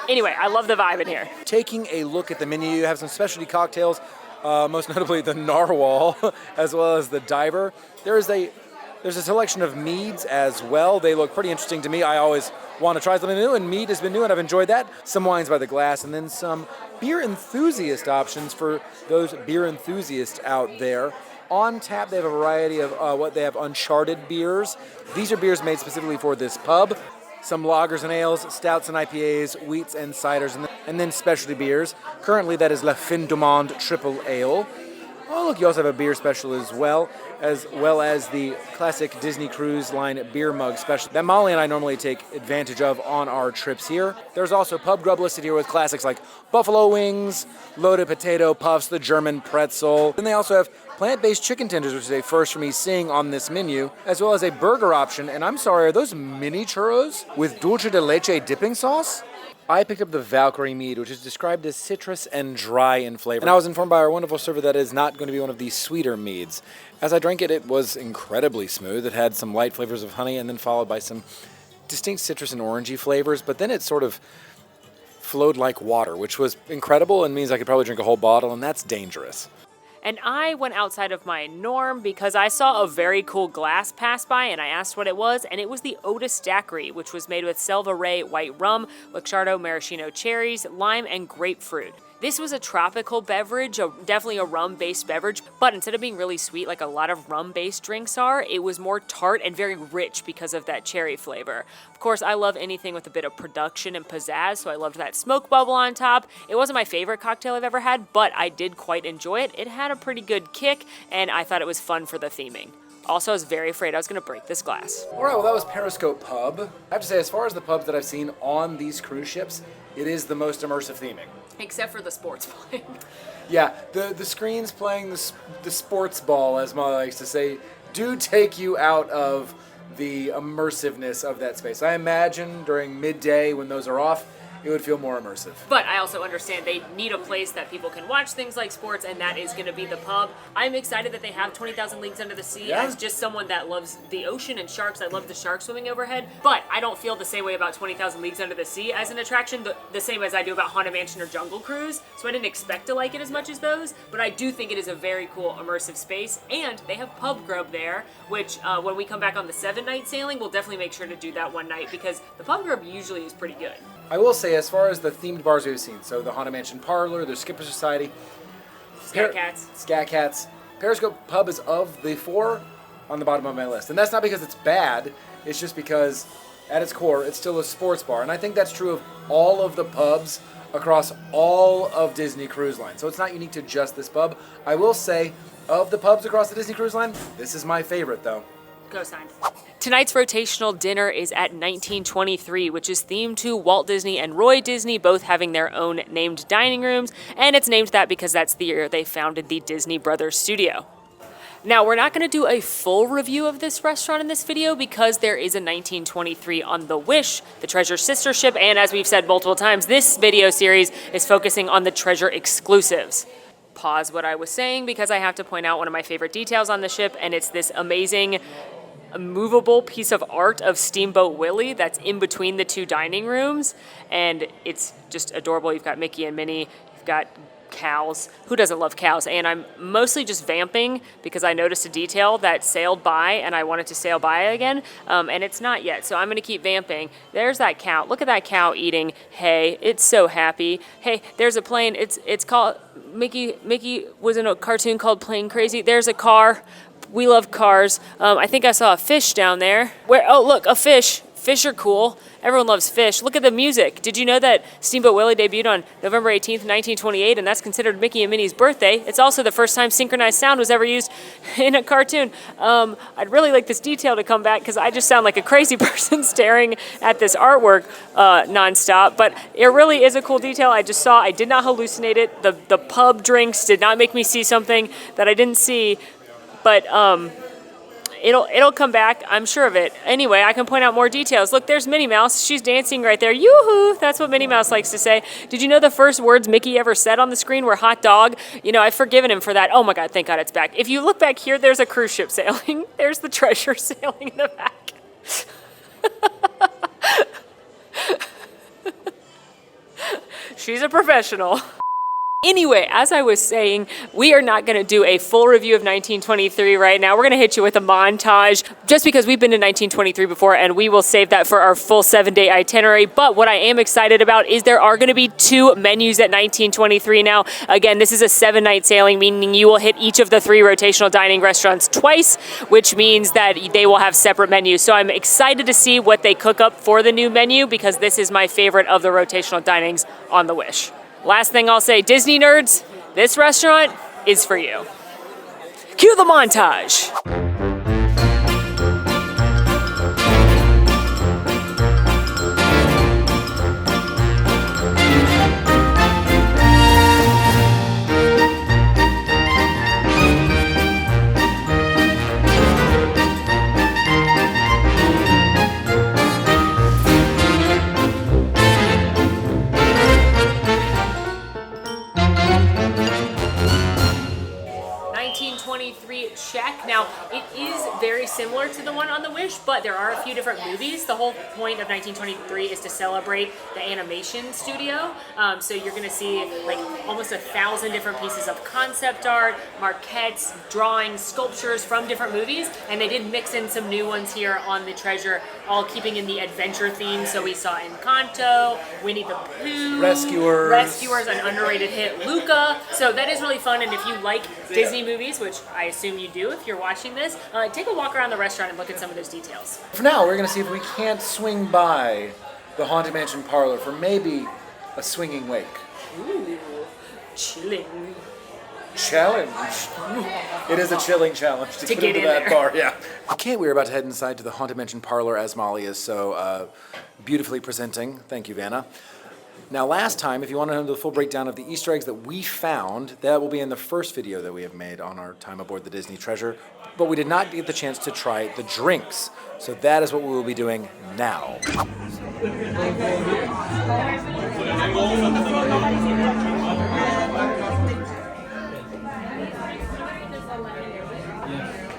Anyway, I love the vibe in here. Taking a look at the menu, you have some specialty cocktails, most notably the narwhal, as well as the diver. There is a There's a selection of meads as well. They look pretty interesting to me. I always want to try something new, and mead has been new, and I've enjoyed that. Some wines by the glass, and then some beer enthusiast options for those beer enthusiasts out there. On tap, they have a variety of what they have uncharted beers. These are beers made specifically for this pub. Some lagers and ales, stouts and IPAs, wheats and ciders, and then specialty beers. Currently, that is La Fin du Monde Triple Ale. Oh, look, you also have a beer special as well as the classic Disney Cruise Line beer mug special that Molly and I normally take advantage of on our trips here. There's also pub grub listed here with classics like buffalo wings, loaded potato puffs, the German pretzel. Then they also have plant-based chicken tenders, which is a first for me seeing on this menu, as well as a burger option. And I'm sorry, are those mini churros with dulce de leche dipping sauce? I picked up the Valkyrie mead, which is described as citrus and dry in flavor. And I was informed by our wonderful server that it is not going to be one of these sweeter meads. As I drank it, it was incredibly smooth. It had some light flavors of honey and then followed by some distinct citrus and orangey flavors, but then it sort of flowed like water, which was incredible and means I could probably drink a whole bottle, and that's dangerous. And I went outside of my norm because I saw a very cool glass pass by and I asked what it was, and it was the Otis Daiquiri, which was made with Selva Ray white rum, Luxardo maraschino cherries, lime, and grapefruit. This was a tropical beverage, definitely a rum-based beverage, but instead of being really sweet like a lot of rum-based drinks are, it was more tart and very rich because of that cherry flavor. Of course, I love anything with a bit of production and pizzazz, so I loved that smoke bubble on top. It wasn't my favorite cocktail I've ever had, but I did quite enjoy it. It had a pretty good kick, and I thought it was fun for the theming. Also, I was very afraid I was going to break this glass. All right, well, that was Periscope Pub. I have to say, as far as the pubs that I've seen on these cruise ships, it is the most immersive theming. Except for the sports playing. Yeah, the screens playing the sports ball, as Molly likes to say, do take you out of the immersiveness of that space. I imagine during midday when those are off, it would feel more immersive. But I also understand they need a place that people can watch things like sports, and that is going to be the pub. I'm excited that they have 20,000 Leagues Under the Sea. Yeah. As just someone that loves the ocean and sharks, I love the sharks swimming overhead. But I don't feel the same way about 20,000 Leagues Under the Sea as an attraction, the same as I do about Haunted Mansion or Jungle Cruise. So I didn't expect to like it as much as those, but I do think it is a very cool immersive space. And they have pub grub there, which when we come back on the 7-night sailing, we'll definitely make sure to do that one night because the pub grub usually is pretty good. I will say, as far as the themed bars we've seen, so the Haunted Mansion Parlour, the Skipper Society, Scat Cats, Periscope Pub is of the 4 on the bottom of my list. And that's not because it's bad, it's just because at its core, it's still a sports bar. And I think that's true of all of the pubs across all of Disney Cruise Line. So it's not unique to just this pub. I will say, of the pubs across the Disney Cruise Line, this is my favorite, though. Co-signed. Tonight's rotational dinner is at 1923, which is themed to Walt Disney and Roy Disney, both having their own named dining rooms, and it's named that because that's the year they founded the Disney Brothers studio. Now, we're not going to do a full review of this restaurant in this video because there is a 1923 on the Wish, the Treasure sister ship, and as we've said multiple times, this video series is focusing on the Treasure exclusives. Pause what I was saying because I have to point out one of my favorite details on the ship, and it's this amazing movable piece of art of Steamboat Willie that's in between the 2 dining rooms, and it's just adorable. You've got Mickey and Minnie, you've got cows. Who doesn't love cows? And I'm mostly just vamping because I noticed a detail that sailed by and I wanted to sail by again, and it's not yet, so I'm going to keep vamping. There's that cow. Look at that cow eating hay. It's so happy. Hey, there's a plane. It's called Mickey was in a cartoon called Plane Crazy. There's a car. We love cars. I think I saw a fish down there. Oh, look, a fish. Fish are cool. Everyone loves fish. Look at the music. Did you know that Steamboat Willie debuted on November 18th, 1928, and that's considered Mickey and Minnie's birthday? It's also the first time synchronized sound was ever used in a cartoon. I'd really like this detail to come back because I just sound like a crazy person staring at this artwork nonstop, but it really is a cool detail I just saw. I did not hallucinate it. The pub drinks did not make me see something that I didn't see. But it'll come back, I'm sure of it. Anyway, I can point out more details. Look, there's Minnie Mouse. She's dancing right there. Yoo-hoo! That's what Minnie Mouse likes to say. Did you know the first words Mickey ever said on the screen were hot dog? You know, I've forgiven him for that. Oh my God, thank God it's back. If you look back here, there's a cruise ship sailing. There's the Treasure sailing in the back. She's a professional. Anyway, as I was saying, we are not going to do a full review of 1923 right now. We're going to hit you with a montage just because we've been to 1923 before, and we will save that for our full 7-day itinerary. But what I am excited about is there are going to be 2 menus at 1923 now. Again, this is a 7-night sailing, meaning you will hit each of the 3 rotational dining restaurants twice, which means that they will have separate menus. So I'm excited to see what they cook up for the new menu because this is my favorite of the rotational dinings on the Wish. Last thing I'll say, Disney nerds, this restaurant is for you. Cue the montage. 1923 check. Now, it is very similar to the one on the Wish, but there are a few different movies. The whole point of 1923 is to celebrate the animation studio. So you're going to see like almost 1,000 different pieces of concept art, maquettes, drawings, sculptures from different movies, and they did mix in some new ones here on the Treasure, all keeping in the adventure theme. So we saw Encanto, Winnie the Pooh, Rescuers, an underrated hit, Luca. So that is really fun, and if you like Disney movies, which I assume you do if you're watching this, take a walk around the restaurant and look at some of those details. For now, we're going to see if we can't swing by the Haunted Mansion Parlour for maybe a swinging wake. Ooh, chilling. Challenge. It is a chilling challenge to get into that bar, yeah. Okay, we're about to head inside to the Haunted Mansion Parlour as Molly is so beautifully presenting. Thank you, Vanna. Now, last time, if you want to know the full breakdown of the Easter eggs that we found, that will be in the first video that we have made on our time aboard the Disney Treasure. But we did not get the chance to try the drinks. So that is what we will be doing now.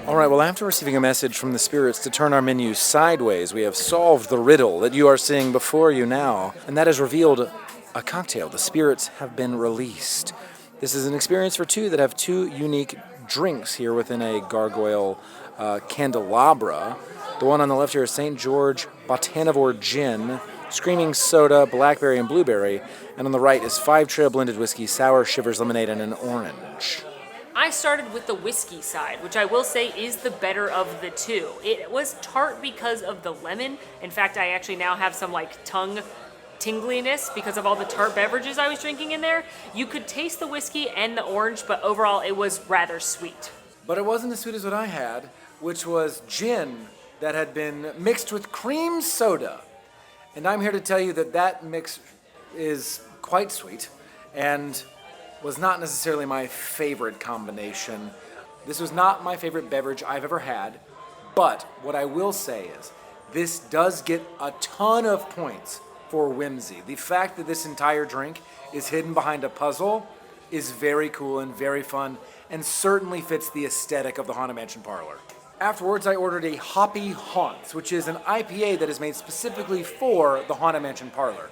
All right, well, after receiving a message from the spirits to turn our menu sideways, we have solved the riddle that you are seeing before you now, and that has revealed a cocktail. The spirits have been released. This is an experience for two that have two unique drinks here within a gargoyle candelabra. The one on the left here is St. George Botanivore Gin, Screaming Soda, Blackberry and Blueberry, and on the right is 5 Trail Blended Whiskey, Sour Shivers Lemonade, and an Orange. I started with the whiskey side, which I will say is the better of the two. It was tart because of the lemon. In fact, I actually now have some like tongue tingliness because of all the tart beverages I was drinking in there. You could taste the whiskey and the orange, but overall it was rather sweet. But it wasn't as sweet as what I had, which was gin that had been mixed with cream soda. And I'm here to tell you that that mix is quite sweet and was not necessarily my favorite combination. This was not my favorite beverage I've ever had, but what I will say is this does get a ton of points for whimsy. The fact that this entire drink is hidden behind a puzzle is very cool and very fun and certainly fits the aesthetic of the Haunted Mansion Parlour. Afterwards, I ordered a Hoppy Haunts, which is an IPA that is made specifically for the Haunted Mansion Parlour.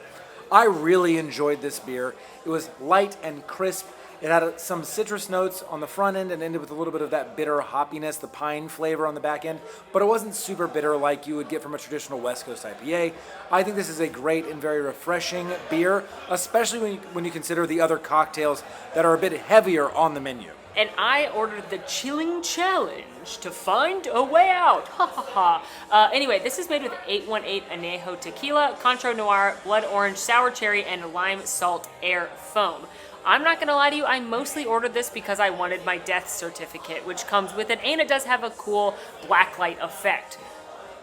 I really enjoyed this beer. It was light and crisp. It had some citrus notes on the front end and ended with a little bit of that bitter hoppiness, the pine flavor on the back end, but it wasn't super bitter like you would get from a traditional West Coast IPA. I think this is a great and very refreshing beer, especially when you consider the other cocktails that are a bit heavier on the menu. And I ordered the Chilling Challenge to find a way out. Ha ha ha. Anyway, this is made with 818 Añejo Tequila, Contro Noir, Blood Orange, Sour Cherry, and Lime Salt Air Foam. I'm not gonna lie to you, I mostly ordered this because I wanted my death certificate, which comes with it, and it does have a cool blacklight effect.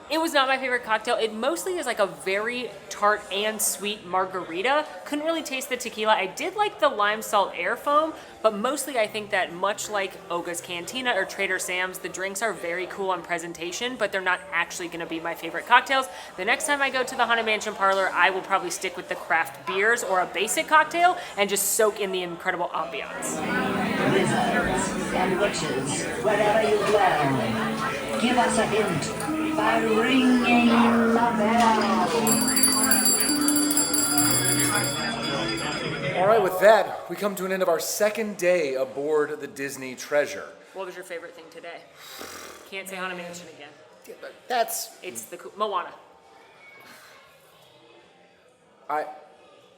It was not my favorite cocktail. It mostly is like a very tart and sweet margarita. Couldn't really taste the tequila. I did like the lime salt air foam, but mostly I think that much like Oga's Cantina or Trader Sam's, the drinks are very cool on presentation, but they're not actually gonna be my favorite cocktails. The next time I go to the Haunted Mansion Parlour, I will probably stick with the craft beers or a basic cocktail and just soak in the incredible ambiance. Wizards and witches, wherever you dwell, give us a hint by ringing the bell. All right, with that, we come to an end of our second day aboard the Disney Treasure. What was your favorite thing today? Can't say Haunted Mansion again. Yeah, but that's... It's the Moana.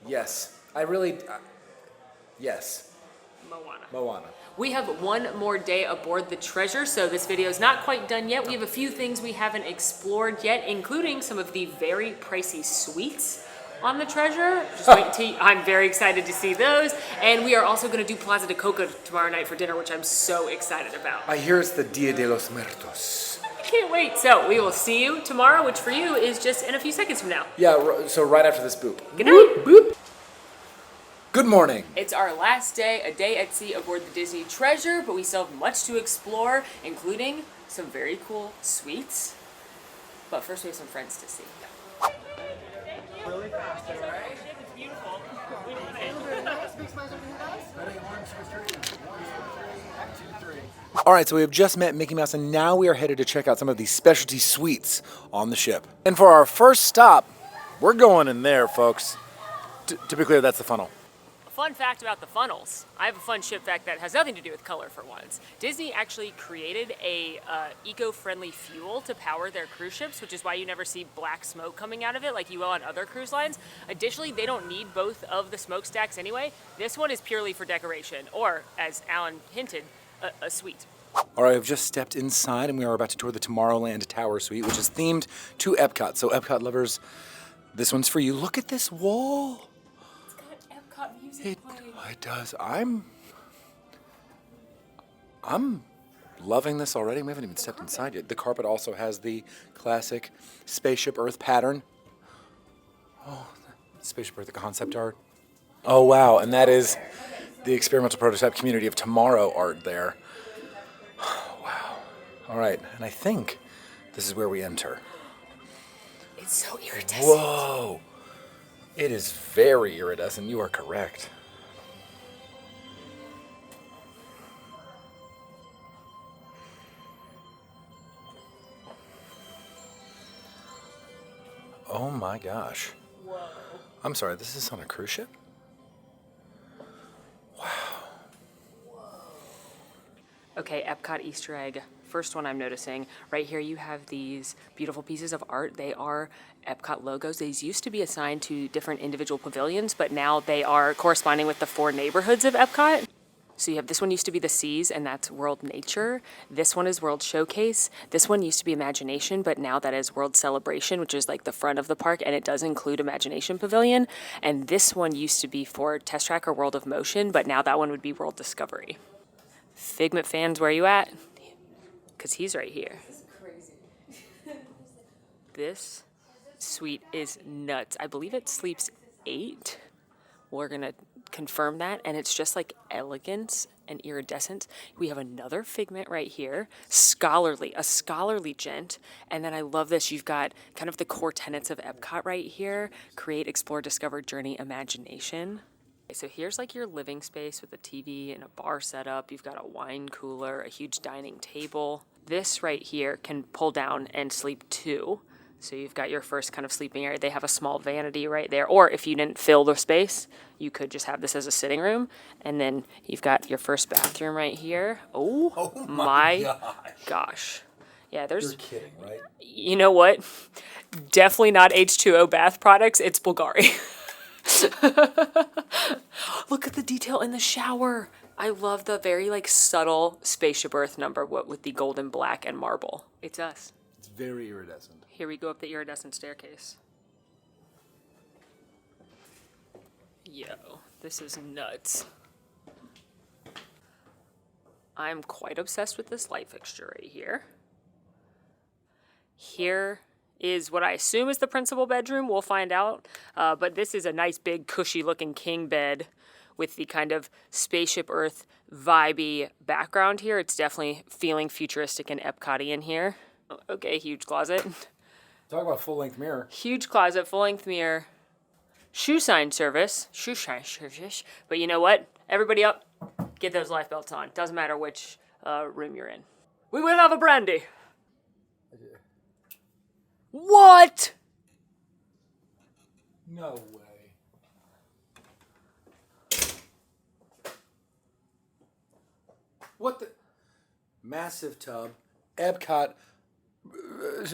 Yes. Yes. Moana. We have one more day aboard the Treasure, so this video is not quite done yet. We have a few things we haven't explored yet, including some of the very pricey suites on the Treasure. Just wait until I'm very excited to see those. And we are also going to do Plaza de Coco tomorrow night for dinner, which I'm so excited about. I hear it's the Dia de los Muertos. I can't wait. So we will see you tomorrow, which for you is just in a few seconds from now. Yeah, so right after this boop. Good night. Boop. Good morning. It's our last day, a day at sea aboard the Disney Treasure, but we still have much to explore, including some very cool suites. But first we have some friends to see. Really fast, all right? It's beautiful. All right, so we have just met Mickey Mouse, and now we are headed to check out some of the specialty suites on the ship. And for our first stop, we're going in there, folks. To be clear, that's the funnel. Fun fact about the funnels. I have a fun ship fact that has nothing to do with color for once. Disney actually created a eco-friendly fuel to power their cruise ships, which is why you never see black smoke coming out of it like you will on other cruise lines. Additionally, they don't need both of the smokestacks anyway. This one is purely for decoration, or as Alan hinted, a suite. All right, I've just stepped inside, and we are about to tour the Tomorrowland Tower Suite, which is themed to Epcot. So Epcot lovers, this one's for you. Look at this wall. Epcot music playing. It does. I'm loving this already. We haven't even stepped inside yet. The carpet also has the classic Spaceship Earth pattern. Oh, Spaceship Earth, the concept art. Oh, wow. And that is the experimental prototype community of tomorrow art there. Wow. All right. And I think this is where we enter. It's so iridescent. Whoa. It is very iridescent. You are correct. Oh my gosh. Whoa. I'm sorry, this is on a cruise ship? Wow. Okay, Epcot Easter egg. First one I'm noticing. Right here you have these beautiful pieces of art. They are Epcot logos. These used to be assigned to different individual pavilions, but now they are corresponding with the 4 neighborhoods of Epcot. So you have this one used to be the Seas, and that's World Nature. This one is World Showcase. This one used to be Imagination, but now that is World Celebration, which is like the front of the park, and it does include Imagination Pavilion. And this one used to be for Test Track or World of Motion, but now that one would be World Discovery. Figment fans, where you at? Because he's right here. This is crazy. This suite is nuts. I believe it sleeps 8. We're going to confirm that, and it's just like elegance and iridescence. We have another Figment right here, a scholarly gent, and then I love this. You've got kind of the core tenets of Epcot right here: create, explore, discover, journey, imagination. So here's like your living space with a TV and a bar setup. You've got a wine cooler, a huge dining table. This right here can pull down and sleep 2. So you've got your first kind of sleeping area. They have a small vanity right there. Or if you didn't fill the space, you could just have this as a sitting room. And then you've got your first bathroom right here. Oh my gosh. Yeah, there's... You're kidding, right? You know what? Definitely not H2O bath products. It's Bulgari. Look at the detail in the shower. I love the very like subtle Spaceship Earth number with the golden black and marble. It's us. It's very iridescent. Here we go up the iridescent staircase. Yo, this is nuts. I'm quite obsessed with this light fixture right here. Here is what I assume is the principal bedroom. We'll find out. But this is a nice big cushy looking king bed with the kind of Spaceship Earth vibey background here. It's definitely feeling futuristic and Epcot-y here. Okay, huge closet. Talk about full-length mirror. Huge closet, full-length mirror. Shoe shine service. But you know what? Everybody up. Get those life belts on. Doesn't matter which room you're in. We will have a brandy. What? No way. What the? Massive tub. Epcot.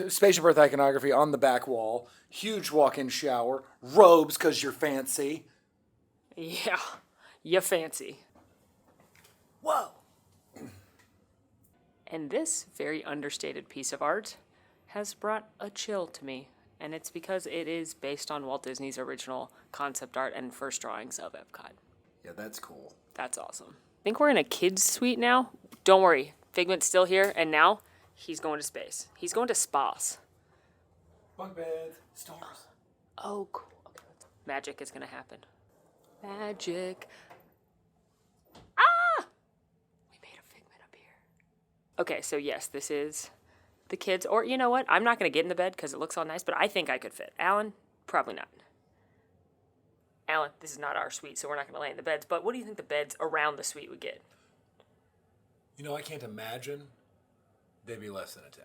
Spaceship Earth iconography on the back wall. Huge walk-in shower. Robes because you're fancy. Yeah, you fancy. Whoa. And this very understated piece of art has brought a chill to me. And it's because it is based on Walt Disney's original concept art and first drawings of Epcot. Yeah, that's cool. That's awesome. I think we're in a kid's suite now. Don't worry, Figment's still here, and now he's going to space. He's going to spas. Bunk beds, stars. Oh, cool. Okay, magic is going to happen. Magic. Ah! We made a Figment up here. Okay, so yes, this is the kids. Or, you know what? I'm not going to get in the bed because it looks all nice, but I think I could fit. Alan? Probably not. Alan, this is not our suite, so we're not going to lay in the beds, but what do you think the beds around the suite would get? You know, I can't imagine they'd be less than a 10.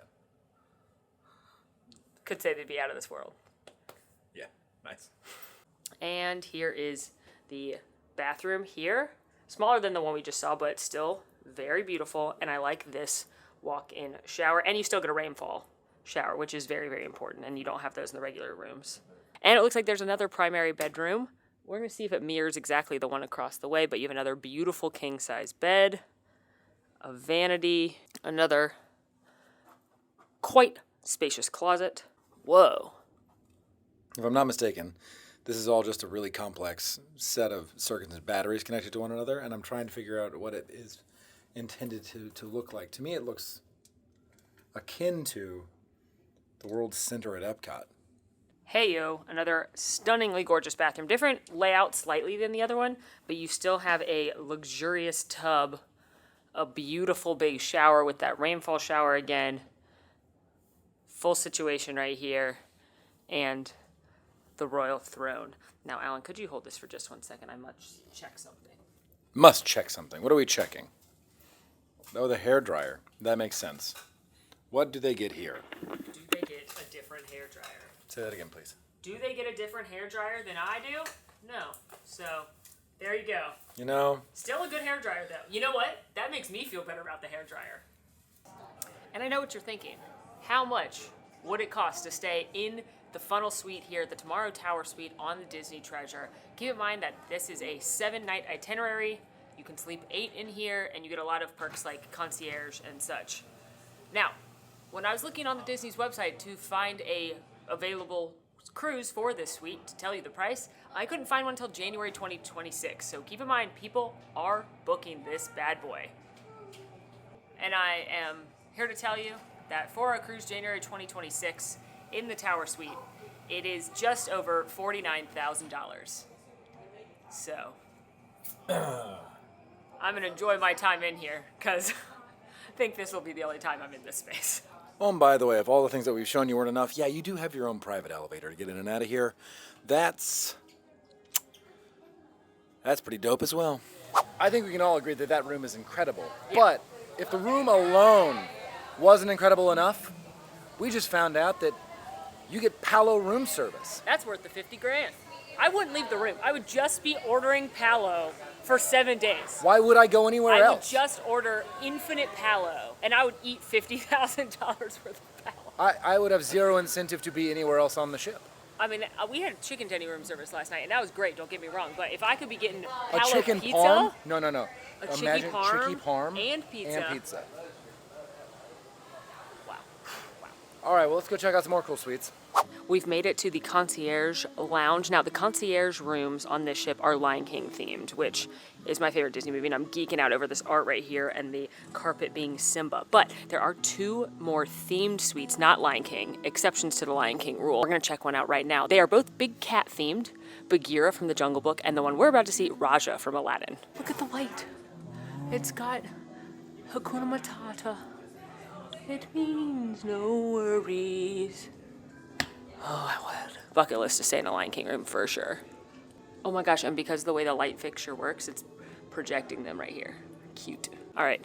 Could say they'd be out of this world. Yeah, nice. And here is the bathroom here. Smaller than the one we just saw, but still very beautiful. And I like this walk-in shower. And you still get a rainfall shower, which is very, very important. And you don't have those in the regular rooms. And it looks like there's another primary bedroom. We're going to see if it mirrors exactly the one across the way. But you have another beautiful king-size bed, a vanity, another quite spacious closet. Whoa. If I'm not mistaken, this is all just a really complex set of circuits and batteries connected to one another, and I'm trying to figure out what it is intended to look like. To me, it looks akin to the world's center at Epcot. Hey yo, another stunningly gorgeous bathroom. Different layout slightly than the other one, but you still have a luxurious tub, a beautiful big shower with that rainfall shower again, full situation right here, and the royal throne. Now, Alan, could you hold this for just 1 second? I must check something. Must check something. What are we checking? Oh, the hairdryer. That makes sense. What do they get here? Do they get a different hairdryer? Say that again, please. Do they get a different hairdryer than I do? No. So, there you go. You know, Still a good hairdryer, though. You know what? That makes me feel better about the hairdryer. And I know what you're thinking. How much would it cost to stay in the Funnel Suite here at the Tomorrow Tower Suite on the Disney Treasure? Keep in mind that this is a 7-night itinerary. You can sleep 8 in here, and you get a lot of perks like concierge and such. Now, when I was looking on the Disney's website to find a available cruise for this suite to tell you the price, I couldn't find one until January 2026. So keep in mind, people are booking this bad boy. And I am here to tell you that for a cruise January 2026 in the Tower Suite, it is just over $49,000. So, I'm going to enjoy my time in here because I think this will be the only time I'm in this space. oh, and by the way, if all the things that we've shown you weren't enough, yeah, you do have your own private elevator to get in and out of here. That's pretty dope as well. I think we can all agree that that room is incredible. Yeah. But if the room alone wasn't incredible enough, we just found out that you get Palo room service. That's worth the $50,000. I wouldn't leave the room. I would just be ordering Palo for 7 days. Why would I go anywhere else? I would just order infinite Palo, and I would eat $50,000 worth of Palo. I would have zero incentive to be anywhere else on the ship. I mean, we had chicken tendy room service last night, and that was great, don't get me wrong. But if I could be getting A Palo chicken pizza, parm? No. a Imagine chicky parm and pizza. And pizza. Wow. All right, well, let's go check out some more cool suites. We've made it to the concierge lounge. Now, the concierge rooms on this ship are Lion King themed, which is my favorite Disney movie, and I'm geeking out over this art right here and the carpet being Simba. But there are 2 more themed suites, not Lion King, exceptions to the Lion King rule. We're gonna check one out right now. They are both big cat themed, Bagheera from the Jungle Book, and the one we're about to see, Raja from Aladdin. Look at the light. It's got Hakuna Matata. It means no worries. Oh, I would. Bucket list to stay in a Lion King room for sure. Oh my gosh, and because of the way the light fixture works, it's projecting them right here. Cute. All right,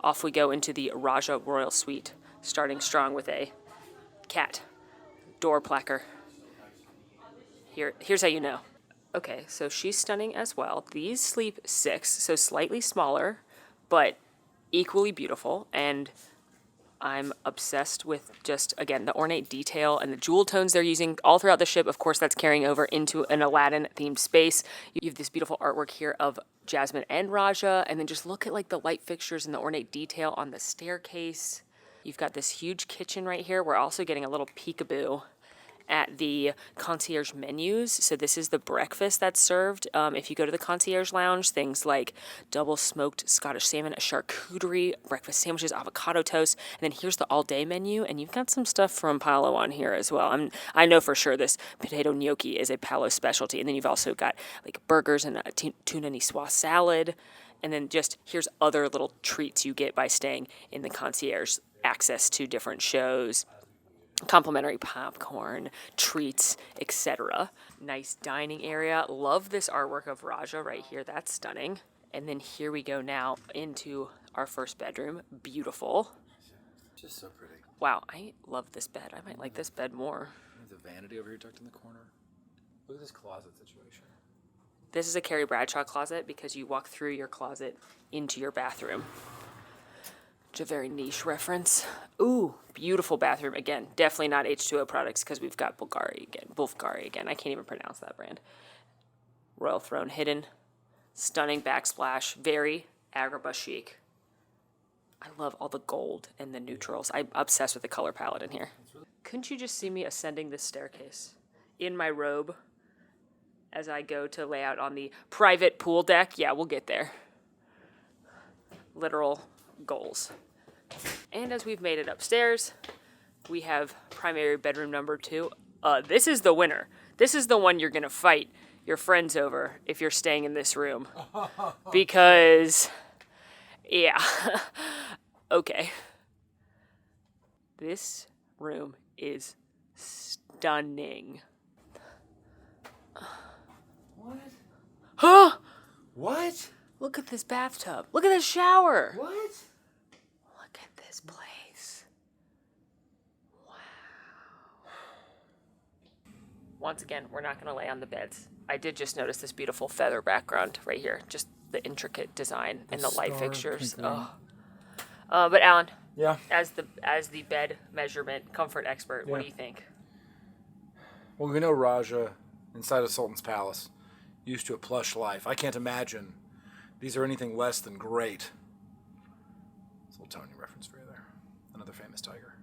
off we go into the Raja Royal Suite, starting strong with a cat door placard. Here's how you know. Okay, so she's stunning as well. These sleep 6, so slightly smaller, but equally beautiful, and I'm obsessed with just, again, the ornate detail and the jewel tones they're using all throughout the ship. Of course, that's carrying over into an Aladdin-themed space. You have this beautiful artwork here of Jasmine and Raja, and then just look at like the light fixtures and the ornate detail on the staircase. You've got this huge kitchen right here. We're also getting a little peekaboo at the concierge menus. So this is the breakfast that's served. If you go to the concierge lounge, things like double smoked Scottish salmon, a charcuterie, breakfast sandwiches, avocado toast, and then here's the all-day menu, and you've got some stuff from Palo on here as well. I know for sure this potato gnocchi is a Palo specialty, and then you've also got like burgers and a tuna niçoise salad, and then just here's other little treats you get by staying in the concierge, access to different shows, complimentary popcorn, treats, etc. Nice dining area. Love this artwork of Raja right here. That's stunning. And then here we go now into our first bedroom. Beautiful. Just so pretty. Wow, I love this bed. I might like this bed more. There's a vanity over here tucked in the corner. Look at this closet situation. This is a Carrie Bradshaw closet because you walk through your closet into your bathroom. A very niche reference. Ooh, beautiful bathroom. Again, definitely not H2O products because we've got Bulgari again. I can't even pronounce that brand. Royal throne hidden. Stunning backsplash. Very Agrabah chic. I love all the gold and the neutrals. I'm obsessed with the color palette in here. Couldn't you just see me ascending this staircase in my robe as I go to lay out on the private pool deck? Yeah, we'll get there. Literal goals. And as we've made it upstairs, we have primary bedroom number 2. This is the winner. This is the one you're going to fight your friends over if you're staying in this room. Because, yeah. Okay. This room is stunning. What? Huh? What? Look at this bathtub. Look at this shower. What? Look at this place. Wow. Once again, we're not going to lay on the beds. I did just notice this beautiful feather background right here. Just the intricate design and the light fixtures. Oh. But Alan, yeah, as the bed measurement comfort expert, what do you think? Well, we know Raja, inside of Sultan's palace, used to a plush life. I can't imagine these are anything less than great. It's a little Tony reference for you there. Another famous tiger.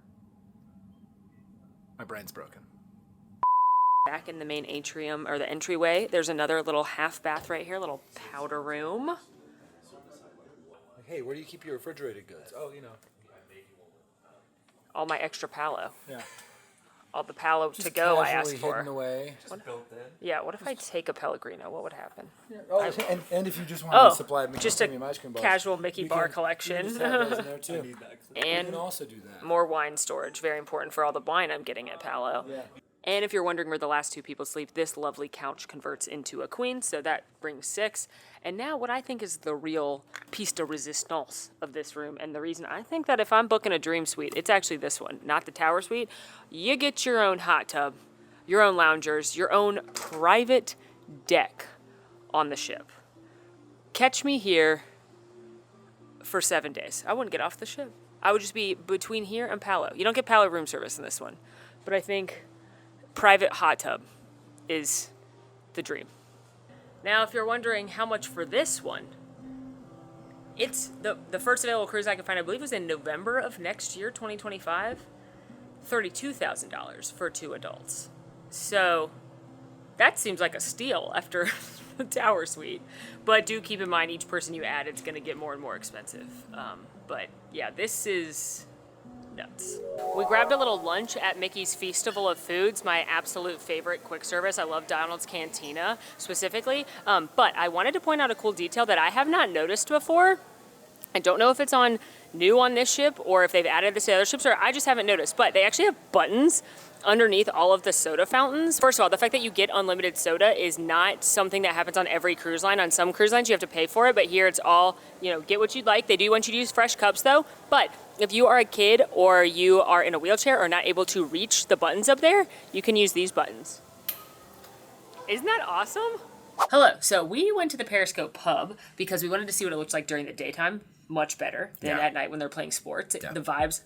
My brain's broken. Back in the main atrium, or the entryway, there's another little half bath right here, little powder room. Hey, where do you keep your refrigerated goods? Oh, you know. All my extra Palo. Yeah. All the Palo to go I asked for. Hidden away. Yeah, what if I take a Pellegrino? What would happen? Yeah. Oh, and if you just want to supply me just a premium ice cream bars, casual Mickey bar collection. You have those in there too. And you can also do that. More wine storage, very important for all the wine I'm getting at Palo. Yeah. And if you're wondering where the last 2 people sleep, this lovely couch converts into a queen, so that brings 6. And now what I think is the real piece de resistance of this room, and the reason I think that if I'm booking a dream suite, it's actually this one, not the tower suite. You get your own hot tub, your own loungers, your own private deck on the ship. Catch me here for 7 days. I wouldn't get off the ship. I would just be between here and Palo. You don't get Palo room service in this one, but I think private hot tub is the dream. Now, if you're wondering how much for this one, it's the first available cruise I can find, I believe, was in November of next year, 2025. $32,000 for 2 adults. So that seems like a steal after the tower suite. But do keep in mind, each person you add, it's going to get more and more expensive. But yeah, this is nuts. We grabbed a little lunch at Mickey's Feastival of Foods, my absolute favorite quick service. I love Donald's Cantina specifically. But I wanted to point out a cool detail that I have not noticed before. I don't know if it's new on this ship or if they've added this to other ships, or I just haven't noticed, but they actually have buttons underneath all of the soda fountains. First of all, the fact that you get unlimited soda is not something that happens on every cruise line. On some cruise lines, you have to pay for it, but here it's all, get what you'd like. They do want you to use fresh cups though, but if you are a kid or you are in a wheelchair or not able to reach the buttons up there, you can use these buttons. Isn't that awesome? Hello, so we went to the Periscope Pub because we wanted to see what it looks like during the daytime. much better than at night when they're playing sports. Yeah. The vibes,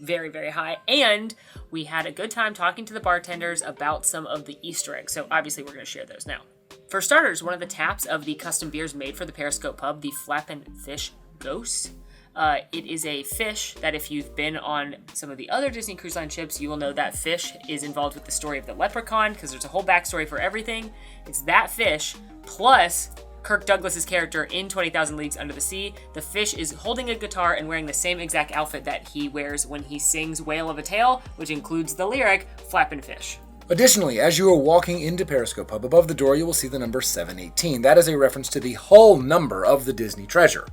very, very high. And we had a good time talking to the bartenders about some of the Easter eggs. So obviously we're going to share those now. For starters, one of the taps of the custom beers made for the Periscope Pub, the Flappin' Fish Ghost. It is a fish that if you've been on some of the other Disney Cruise Line ships, you will know that fish is involved with the story of the leprechaun, because there's a whole backstory for everything. It's that fish plus Kirk Douglas's character in 20,000 Leagues Under the Sea. The fish is holding a guitar and wearing the same exact outfit that he wears when he sings Whale of a Tale, which includes the lyric Flappin' Fish. Additionally, as you are walking into Periscope Pub, above the door you will see the number 718. That is a reference to the whole number of the Disney treasure.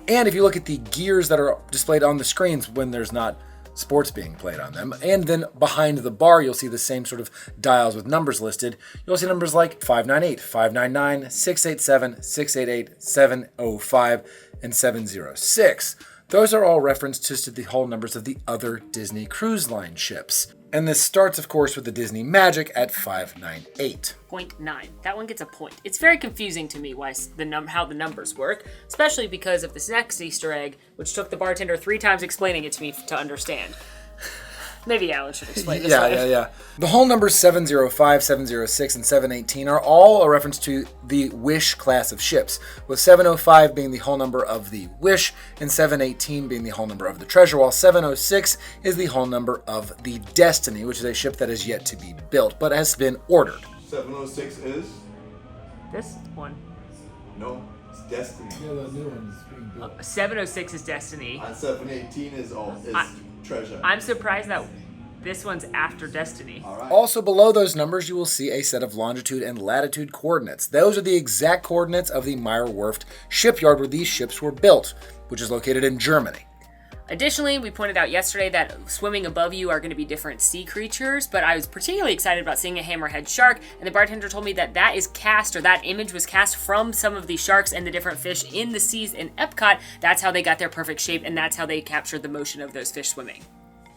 And if you look at the gears that are displayed on the screens when there's not sports being played on them, and then behind the bar you'll see the same sort of dials with numbers listed. You'll see numbers like 598, 599, 687, 688, 705, and 706. Those are all references to the whole numbers of the other Disney Cruise Line ships. And this starts, of course, with the Disney Magic at 598. 0.9. That one gets a point. It's very confusing to me how the numbers work, especially because of this next Easter egg, which took the bartender 3 times explaining it to me to understand. Maybe Alan should explain this one. Yeah. The whole numbers 705, 706, and 718 are all a reference to the Wish class of ships, with 705 being the whole number of the Wish, and 718 being the whole number of the Treasure, while 706 is the whole number of the Destiny, which is a ship that is yet to be built, but has been ordered. 706 is? This one. No, it's Destiny. Yeah, the new one is being built. 706 is Destiny. And 718 is Treasure. I'm surprised that this one's after Destiny. All right. Also below those numbers, you will see a set of longitude and latitude coordinates. Those are the exact coordinates of the Meyer-Werft shipyard where these ships were built, which is located in Germany. Additionally, we pointed out yesterday that swimming above you are going to be different sea creatures, but I was particularly excited about seeing a hammerhead shark, and the bartender told me that that is cast, or that image was cast from some of the sharks and the different fish in the seas in Epcot. That's how they got their perfect shape, and that's how they captured the motion of those fish swimming.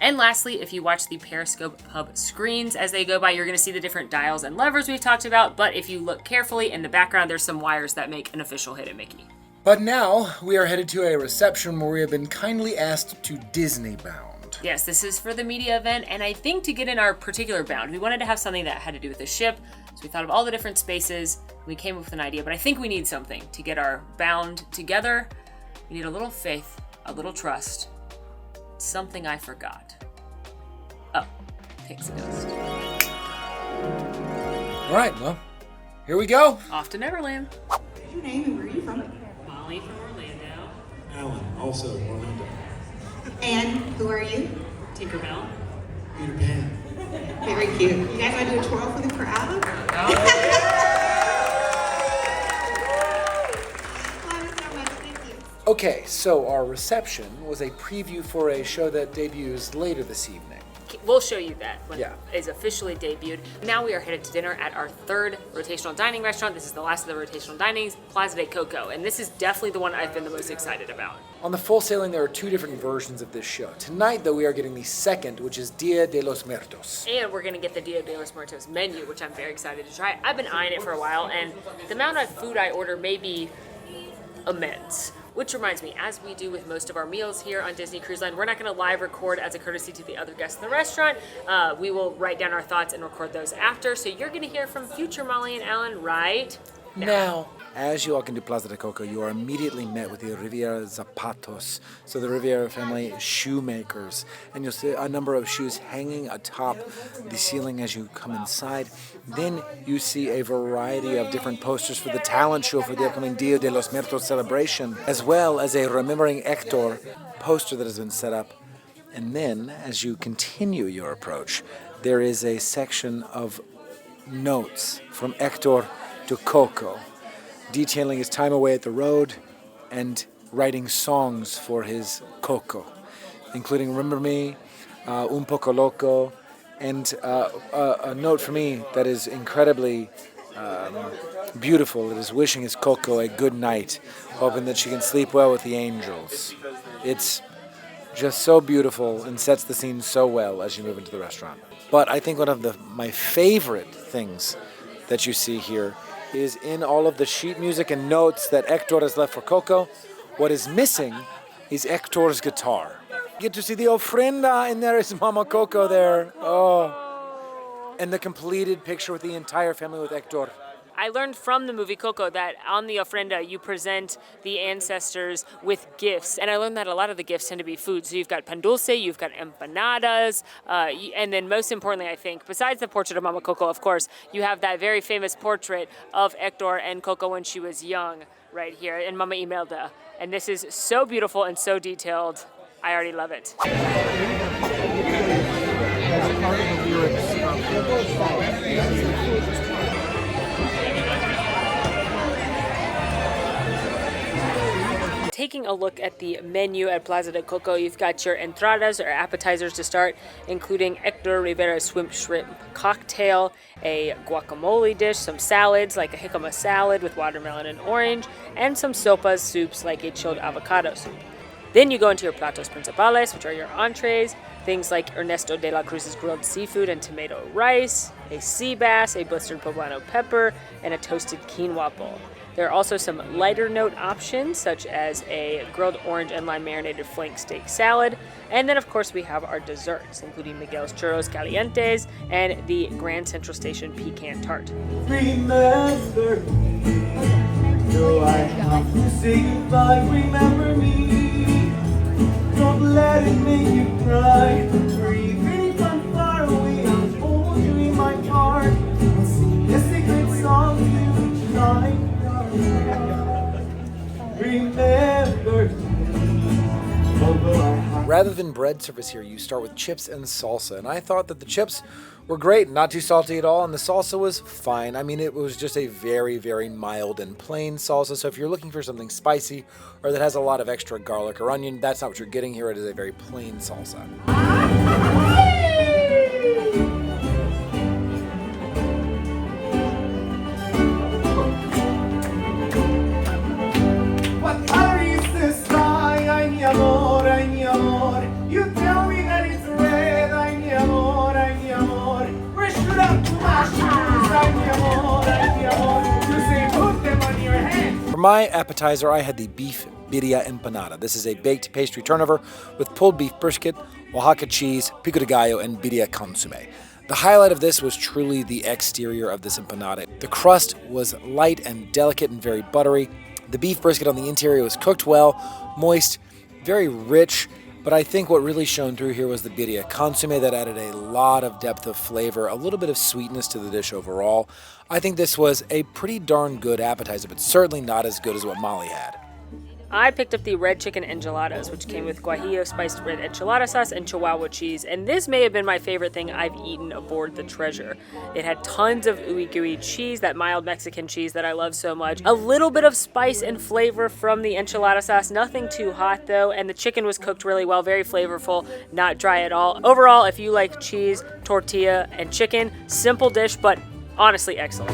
And lastly, if you watch the Periscope Pub screens as they go by, you're going to see the different dials and levers we've talked about, but if you look carefully in the background, there's some wires that make an official Hidden Mickey. But now, we are headed to a reception where we have been kindly asked to Disney bound. Yes, this is for the media event, and I think to get in our particular bound, we wanted to have something that had to do with the ship, so we thought of all the different spaces, we came up with an idea, but I think we need something to get our bound together. We need a little faith, a little trust, something I forgot. Oh, Pixie Dust. All right, well, here we go. Off to Neverland. What's your name and where are you from? Molly from Orlando. Alan, also Orlando. And who are you? Tinkerbell. Peter Pan. Very cute. You guys want to do a twirl for the crowd? Love it so much. Thank you. Okay, so our reception was a preview for a show that debuts later this evening. We'll show you that when Yeah. it is officially debuted. Now we are headed to dinner at our 3rd rotational dining restaurant. This is the last of the rotational dinings, Plaza de Coco, and this is definitely the one I've been the most excited about. On the full sailing, there are 2 different versions of this show. Tonight, though, we are getting the second, which is Dia de los Muertos. And we're gonna get the Dia de los Muertos menu, which I'm very excited to try. I've been eyeing it for a while, and the amount of food I order may be immense. Which reminds me, as we do with most of our meals here on Disney Cruise Line, we're not going to live record as a courtesy to the other guests in the restaurant. We will write down our thoughts and record those after. So you're going to hear from future Molly and Alan right Now, as you walk into Plaza de Coco, you are immediately met with the Riviera Zapatos, so the Riviera family shoemakers. And you'll see a number of shoes hanging atop the ceiling as you come inside. Then you see a variety of different posters for the talent show for the upcoming Dia de los Muertos celebration, as well as a Remembering Hector poster that has been set up. And then, as you continue your approach, there is a section of notes from Hector to Coco, detailing his time away at the road and writing songs for his Coco, including Remember Me, Un Poco Loco, and a note for me that is incredibly beautiful. It is wishing his Coco a good night, hoping that she can sleep well with the angels. It's just so beautiful and sets the scene so well as you move into the restaurant. But I think one of my favorite things that you see here is in all of the sheet music and notes that Hector has left for Coco. What is missing is Hector's guitar. You get to see the ofrenda, and there is Mama Coco there. Oh. And the completed picture with the entire family with Hector. I learned from the movie Coco that on the ofrenda you present the ancestors with gifts, and I learned that a lot of the gifts tend to be food. So you've got pan dulce, you've got empanadas, and then most importantly, I think, besides the portrait of Mama Coco, of course, you have that very famous portrait of Hector and Coco when she was young, right here, and Mama Imelda. And this is so beautiful and so detailed. I already love it. Taking a look at the menu at Plaza de Coco, you've got your entradas or appetizers to start, including Hector Rivera's shrimp cocktail, a guacamole dish, some salads like a jicama salad with watermelon and orange, and some sopas, soups like a chilled avocado soup. Then you go into your platos principales, which are your entrees, things like Ernesto de la Cruz's grilled seafood and tomato rice, a sea bass, a blistered poblano pepper, and a toasted quinoa bowl. There are also some lighter note options, such as a grilled orange and lime marinated flank steak salad. And then, of course, we have our desserts, including Miguel's Churros Calientes and the Grand Central Station Pecan Tart. Remember me, though I have to say goodbye, remember me. Don't let it make you cry. Breathing from far away, I'll hold you in my heart. I'll sing a secret song to you tonight. Remember. Rather than bread service here, you start with chips and salsa, and I thought that the chips were great, not too salty at all, and the salsa was fine. I mean, it was just a very, very mild and plain salsa, so if you're looking for something spicy or that has a lot of extra garlic or onion, that's not what you're getting here. It is a very plain salsa. What color is the sky? Ay, mi amor, ay, mi amor. You tell me that it's red. Ay, mi amor, ay, mi amor. Brush it up to my shoes. Ay, mi amor, ay, mi amor. You say put them on your head. For my appetizer, I had the beef birria empanada. This is a baked pastry turnover with pulled beef brisket, Oaxaca cheese, pico de gallo, and birria consomme. The highlight of this was truly the exterior of this empanada. The crust was light and delicate and very buttery. The beef brisket on the interior was cooked well, moist, very rich, but I think what really shone through here was the birria consomme that added a lot of depth of flavor, a little bit of sweetness to the dish overall. I think this was a pretty darn good appetizer, but certainly not as good as what Molly had. I picked up the red chicken enchiladas, which came with guajillo spiced red enchilada sauce and chihuahua cheese, and this may have been my favorite thing I've eaten aboard the Treasure. It had tons of ooey gooey cheese, that mild Mexican cheese that I love so much, a little bit of spice and flavor from the enchilada sauce, nothing too hot though, and the chicken was cooked really well, very flavorful, not dry at all. Overall, if you like cheese, tortilla, and chicken, simple dish, but honestly excellent.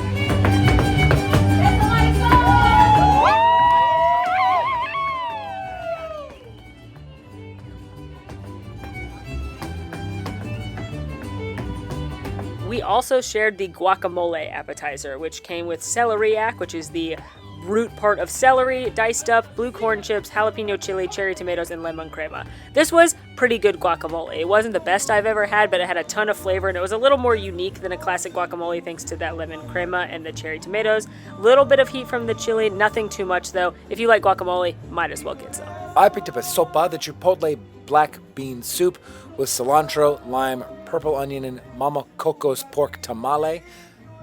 We also shared the guacamole appetizer, which came with celeriac, which is the root part of celery, diced up, blue corn chips, jalapeno chili, cherry tomatoes, and lemon crema. This was pretty good guacamole. It wasn't the best I've ever had, but it had a ton of flavor, and it was a little more unique than a classic guacamole thanks to that lemon crema and the cherry tomatoes. Little bit of heat from the chili, nothing too much though. If you like guacamole, might as well get some. I picked up a sopa, the chipotle black bean soup with cilantro, lime, purple onion, and Mama Coco's pork tamale.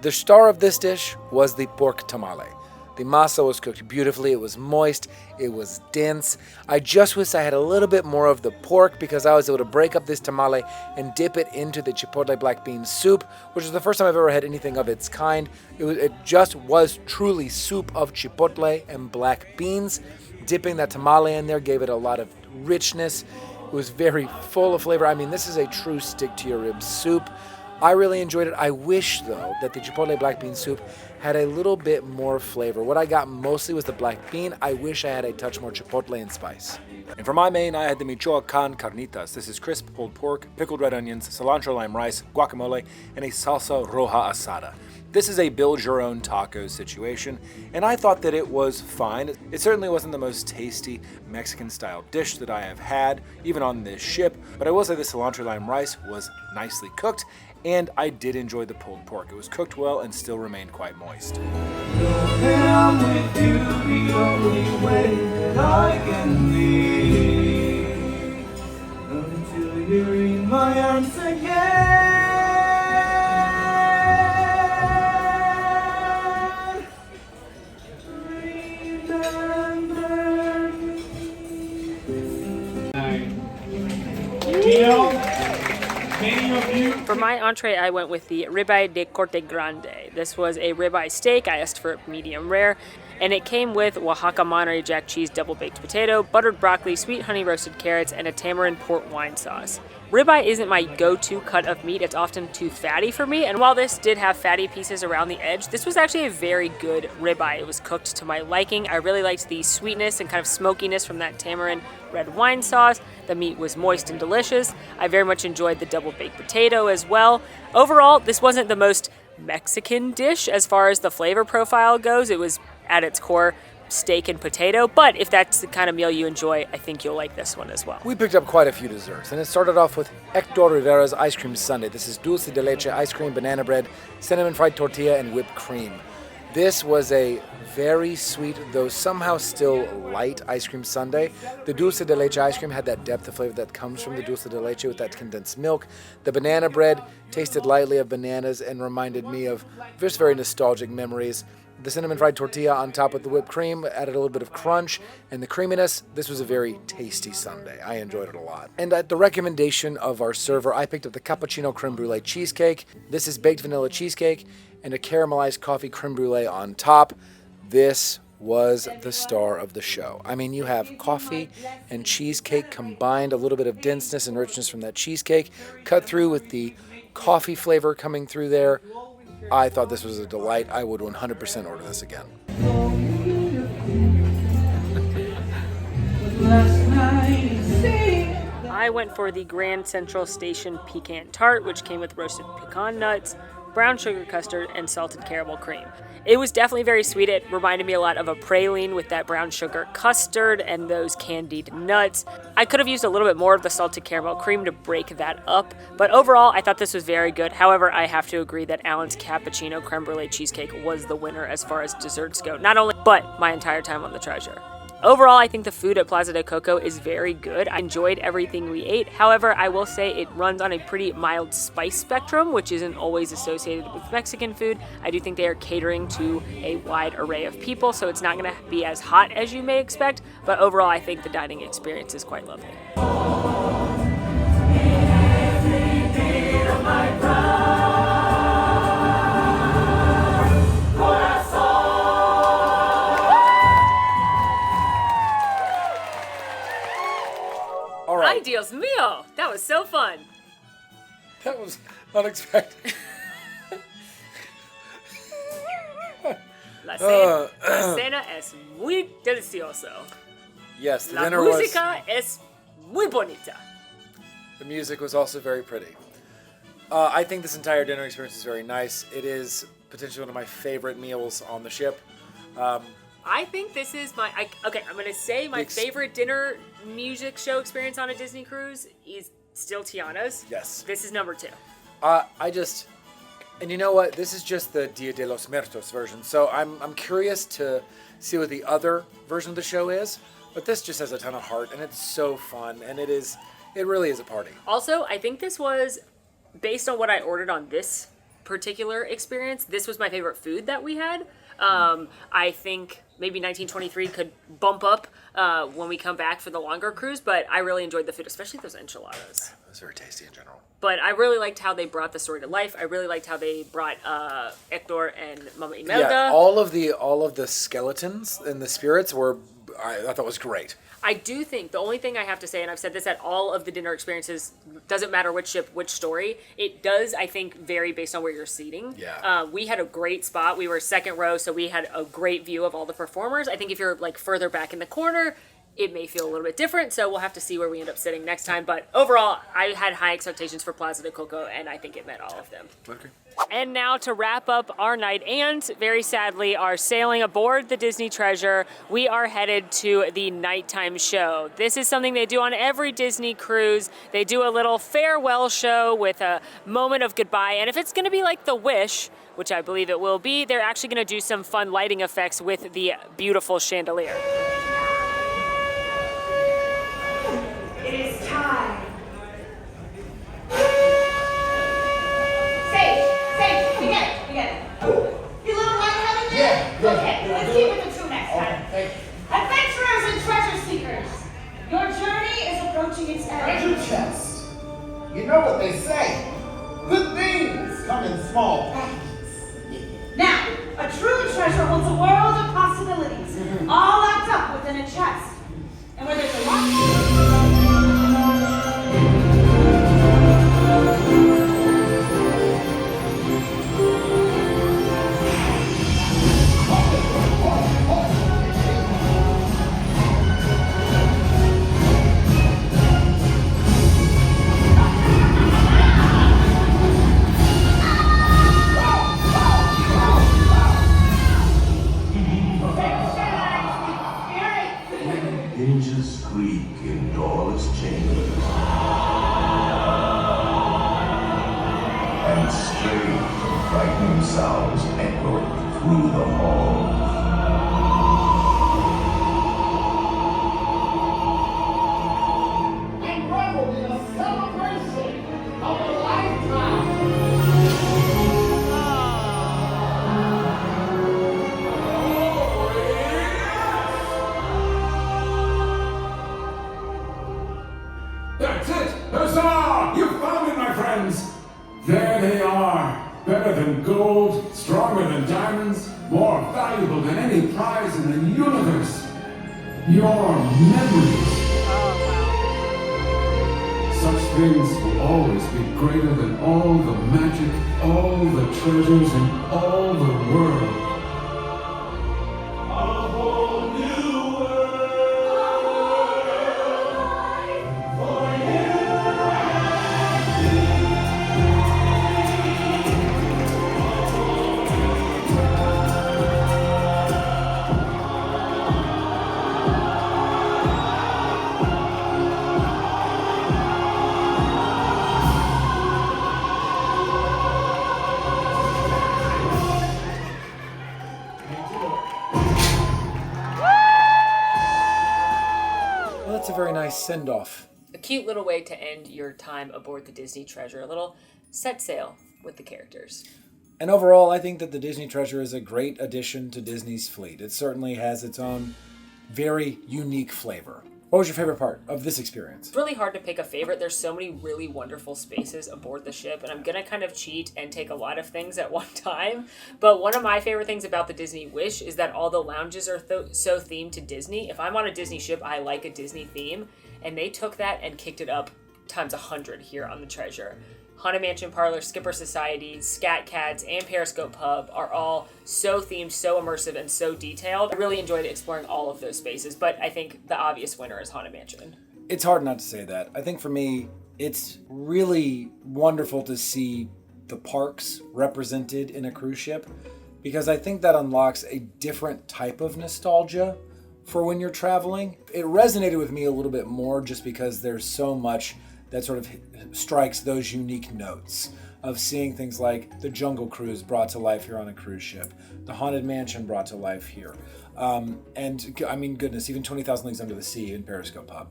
The star of this dish was the pork tamale. The masa was cooked beautifully, it was moist, it was dense. I just wish I had a little bit more of the pork because I was able to break up this tamale and dip it into the chipotle black bean soup, which is the first time I've ever had anything of its kind. It just was truly soup of chipotle and black beans. Dipping that tamale in there gave it a lot of richness. It was very full of flavor. I mean, this is a true stick-to-your-ribs soup. I really enjoyed it. I wish, though, that the chipotle black bean soup had a little bit more flavor. What I got mostly was the black bean. I wish I had a touch more chipotle and spice. And for my main, I had the Michoacan carnitas. This is crisp pulled pork, pickled red onions, cilantro lime rice, guacamole, and a salsa roja asada. This is a build your own taco situation, and I thought that it was fine. It certainly wasn't the most tasty Mexican style dish that I have had, even on this ship, but I will say the cilantro lime rice was nicely cooked, and I did enjoy the pulled pork. It was cooked well and still remained quite moist. I'm with you the only way that I can be, until you're in my arms again. For my entree, I went with the ribeye de corte grande. This was a ribeye steak. I asked for medium rare, and it came with Oaxaca Monterey Jack cheese double-baked potato, buttered broccoli, sweet honey roasted carrots, and a tamarind port wine sauce. Ribeye isn't my go-to cut of meat. It's often too fatty for me, and while this did have fatty pieces around the edge, this was actually a very good ribeye. It was cooked to my liking. I really liked the sweetness and kind of smokiness from that tamarind red wine sauce. The meat was moist and delicious. I very much enjoyed the double-baked potato as well. Overall, this wasn't the most Mexican dish as far as the flavor profile goes. It was, at its core, steak and potato, but if that's the kind of meal you enjoy, I think you'll like this one as well. We picked up quite a few desserts, and it started off with Hector Rivera's Ice Cream Sundae. This is dulce de leche ice cream, banana bread, cinnamon fried tortilla, and whipped cream. This was a very sweet, though somehow still light ice cream sundae. The dulce de leche ice cream had that depth of flavor that comes from the dulce de leche with that condensed milk. The banana bread tasted lightly of bananas and reminded me of just very nostalgic memories. The cinnamon fried tortilla on top with the whipped cream added a little bit of crunch and the creaminess. This was a very tasty sundae. I enjoyed it a lot. And at the recommendation of our server, I picked up the cappuccino creme brulee cheesecake. This is baked vanilla cheesecake and a caramelized coffee creme brulee on top. This was the star of the show. I mean, you have coffee and cheesecake combined, a little bit of denseness and richness from that cheesecake, cut through with the coffee flavor coming through there. I thought this was a delight. I would 100% order this again. I went for the Grand Central Station Pecan Tart, which came with roasted pecan nuts, brown sugar custard, and salted caramel cream. It was definitely very sweet. It reminded me a lot of a praline with that brown sugar custard and those candied nuts. I could have used a little bit more of the salted caramel cream to break that up, but overall, I thought this was very good. However, I have to agree that Alan's cappuccino creme brulee cheesecake was the winner as far as desserts go. Not only, but my entire time on the treasure. Overall, I think the food at Plaza de Coco is very good. I enjoyed everything we ate. However, I will say it runs on a pretty mild spice spectrum, which isn't always associated with Mexican food. I do think they are catering to a wide array of people, so it's not going to be as hot as you may expect. But overall, I think the dining experience is quite lovely. Ay, Dios mío! That was so fun. That was unexpected. La cena es muy delicioso. Yes, the La dinner was... música es muy bonita. The music was also very pretty. I think this entire dinner experience is very nice. It is potentially one of my favorite meals on the ship. I think this is my... I'm going to say my favorite dinner music show experience on a Disney cruise is still Tiana's. Yes. This is number 2. And you know what? This is just the Dia de los Muertos version. So I'm curious to see what the other version of the show is. But this just has a ton of heart, and it's so fun, and it really is a party. Also, I think this was, based on what I ordered on this particular experience, this was my favorite food that we had. I think maybe 1923 could bump up when we come back for the longer cruise, but I really enjoyed the food, especially those enchiladas. It was very tasty in general. But I really liked how they brought the story to life. I really liked how they brought Hector and Mama Imelda. Yeah, all of the skeletons and the spirits I thought was great. I do think the only thing I have to say, and I've said this at all of the dinner experiences, doesn't matter which ship, which story, it does, I think, vary based on where you're seating. Yeah. We had a great spot. We were second row, so we had a great view of all the performers. I think if you're like further back in the corner, it may feel a little bit different, so we'll have to see where we end up sitting next time. But overall, I had high expectations for Plaza de Coco, and I think it met all of them. Okay. And now to wrap up our night and, very sadly, our sailing aboard the Disney Treasure, we are headed to the nighttime show. This is something they do on every Disney cruise. They do a little farewell show with a moment of goodbye, and if it's going to be like The Wish, which I believe it will be, they're actually going to do some fun lighting effects with the beautiful chandelier. It is time. Sage, we get it. You little lightheaded there? Yeah. Okay, let's keep it to two next time. Thank you. Adventurers and treasure seekers, your journey is approaching its end. Treasure chest. You know what they say. Good things come in small packages. Now, a true treasure holds a world of possibilities, all locked up within a chest. And where there's a lock. Hinges squeak in doorless chambers, and strange and frightening sounds echo through the halls. And revel in a celebration of a lifetime. That's it! Huzzah! You found it, my friends! There they are. Better than gold, stronger than diamonds, more valuable than any prize in the universe. Your memories. Such things will always be greater than all the magic, all the treasures in all the world. A whole new Well, that's a very nice send-off. A cute little way to end your time aboard the Disney Treasure. A little set sail with the characters. And overall, I think that the Disney Treasure is a great addition to Disney's fleet. It certainly has its own very unique flavor. What was your favorite part of this experience? It's really hard to pick a favorite. There's so many really wonderful spaces aboard the ship, and I'm gonna kind of cheat and take a lot of things at one time. But one of my favorite things about the Disney Wish is that all the lounges are so themed to Disney. If I'm on a Disney ship, I like a Disney theme, and they took that and kicked it up times 100 here on the Treasure. Haunted Mansion Parlour, Skipper Society, Scat Cats, and Periscope Pub are all so themed, so immersive, and so detailed. I really enjoyed exploring all of those spaces, but I think the obvious winner is Haunted Mansion. It's hard not to say that. I think for me, it's really wonderful to see the parks represented in a cruise ship, because I think that unlocks a different type of nostalgia for when you're traveling. It resonated with me a little bit more just because there's so much that sort of strikes those unique notes of seeing things like the Jungle Cruise brought to life here on a cruise ship, the Haunted Mansion brought to life here, and I mean, goodness, even 20,000 Leagues Under the Sea in Periscope Pub.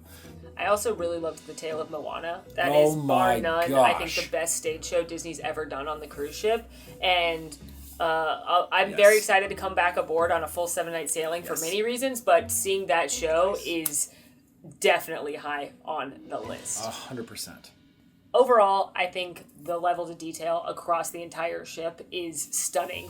I also really loved the Tale of Moana. That is, bar none, I think the best stage show Disney's ever done on the cruise ship, and I'm very excited to come back aboard on a full 7-night sailing for many reasons, but seeing that show is definitely high on the list. 100%. Overall, I think the level of detail across the entire ship is stunning.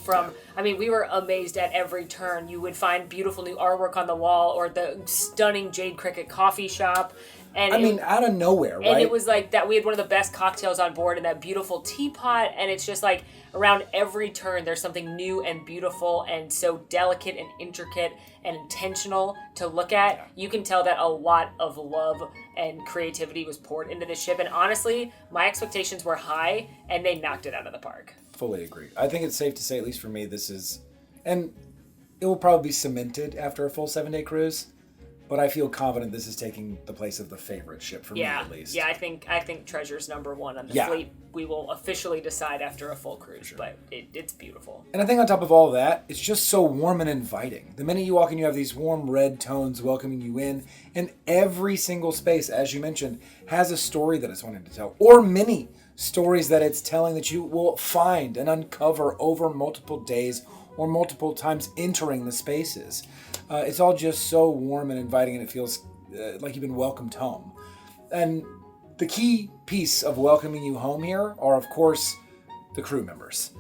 I mean, we were amazed at every turn. You would find beautiful new artwork on the wall or the stunning Jade Cricket coffee shop. And I mean, out of nowhere, right? And it was like that we had one of the best cocktails on board and that beautiful teapot. And it's just like around every turn, there's something new and beautiful and so delicate and intricate and intentional to look at. You can tell that a lot of love and creativity was poured into this ship. And honestly, my expectations were high and they knocked it out of the park. Fully agree. I think it's safe to say, at least for me, this is, and it will probably be cemented after a full 7-day cruise. But I feel confident this is taking the place of the favorite ship for me, at least. Yeah, I think Treasure's number one on the fleet. We will officially decide after a full cruise, but it's beautiful. And I think on top of all of that, it's just so warm and inviting. The minute you walk in, you have these warm red tones welcoming you in, and every single space, as you mentioned, has a story that it's wanting to tell, or many stories that it's telling that you will find and uncover over multiple days or multiple times entering the spaces. It's all just so warm and inviting, and it feels like you've been welcomed home. And the key piece of welcoming you home here are, of course, the crew members.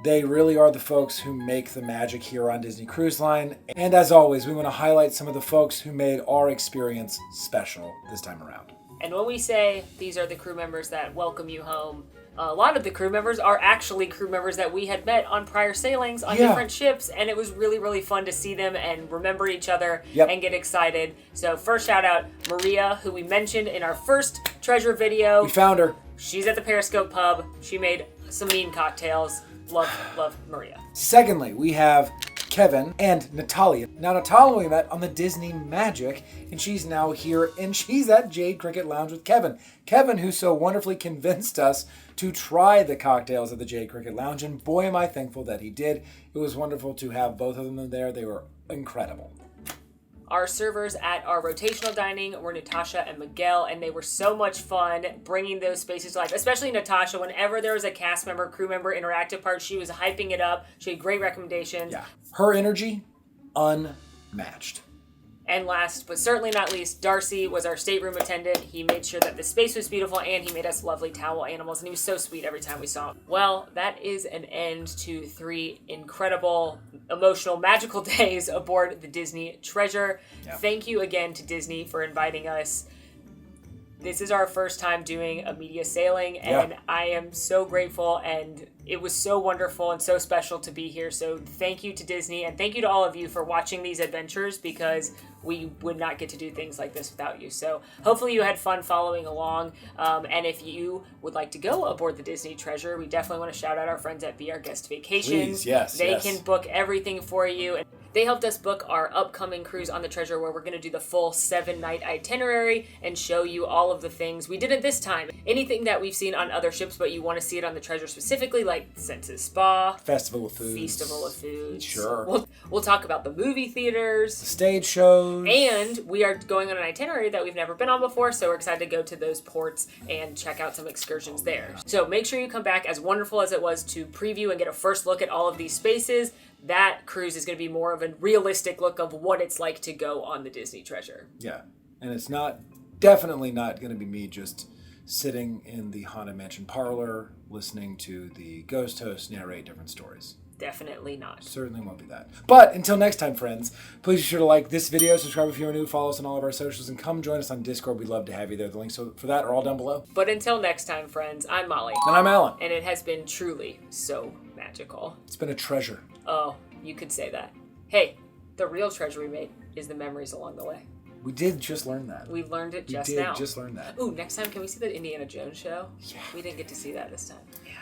They really are the folks who make the magic here on Disney Cruise Line. And as always, we want to highlight some of the folks who made our experience special this time around. And when we say these are the crew members that welcome you home, a lot of the crew members are actually crew members that we had met on prior sailings on different ships, and it was really, really fun to see them and remember each other and get excited. So first shout out Maria, who we mentioned in our first treasure video. We found her. She's at the Periscope Pub. She made some mean cocktails. Love Maria. Secondly, we have Kevin and Natalia. Now, Natalia we met on the Disney Magic, and she's now here, and she's at Jade Cricket Lounge with Kevin. Kevin, who so wonderfully convinced us to try the cocktails at the Jade Cricket Lounge, and boy, am I thankful that he did. It was wonderful to have both of them there. They were incredible. Our servers at our rotational dining were Natasha and Miguel, and they were so much fun bringing those spaces to life, especially Natasha. Whenever there was a cast member, crew member, interactive part, she was hyping it up. She had great recommendations. Yeah. Her energy, unmatched. And last, but certainly not least, Darcy was our stateroom attendant. He made sure that the space was beautiful, and he made us lovely towel animals, and he was so sweet every time we saw him. Well, that is an end to 3 incredible, emotional, magical days aboard the Disney Treasure. Yeah. Thank you again to Disney for inviting us. This is our first time doing a media sailing, and I am so grateful, and it was so wonderful and so special to be here. So thank you to Disney, and thank you to all of you for watching these adventures, because we would not get to do things like this without you. So hopefully you had fun following along, and if you would like to go aboard the Disney Treasure, we definitely want to shout out our friends at Be Our Guest Vacations. Please, They can book everything for you. They helped us book our upcoming cruise on the Treasure, where we're going to do the full 7-night itinerary and show you all of the things. We did it this time. Anything that we've seen on other ships, but you want to see it on the Treasure specifically, like Senses Spa, Festival of Foods, Festival of Foods. Sure. We'll talk about the movie theaters, the stage shows, and we are going on an itinerary that we've never been on before, so we're excited to go to those ports and check out some excursions there. So make sure you come back. As wonderful as it was to preview and get a first look at all of these spaces, that cruise is going to be more of a realistic look of what it's like to go on the Disney Treasure. Yeah, and it's definitely not going to be me just sitting in the Haunted Mansion Parlour listening to the ghost host narrate different stories. Definitely not. Certainly won't be that. But until next time, friends, please be sure to like this video, subscribe if you're new, follow us on all of our socials, and come join us on Discord. We'd love to have you there. The links for that are all down below. But until next time, friends, I'm Molly. And I'm Alan. And it has been truly so magical. It's been a treasure. Oh, you could say that. Hey, the real treasure we made is the memories along the way. We did just learn that. We learned it just now. We did just learn that. Ooh, next time, can we see the Indiana Jones show? Yeah. We didn't get to see that this time. Yeah.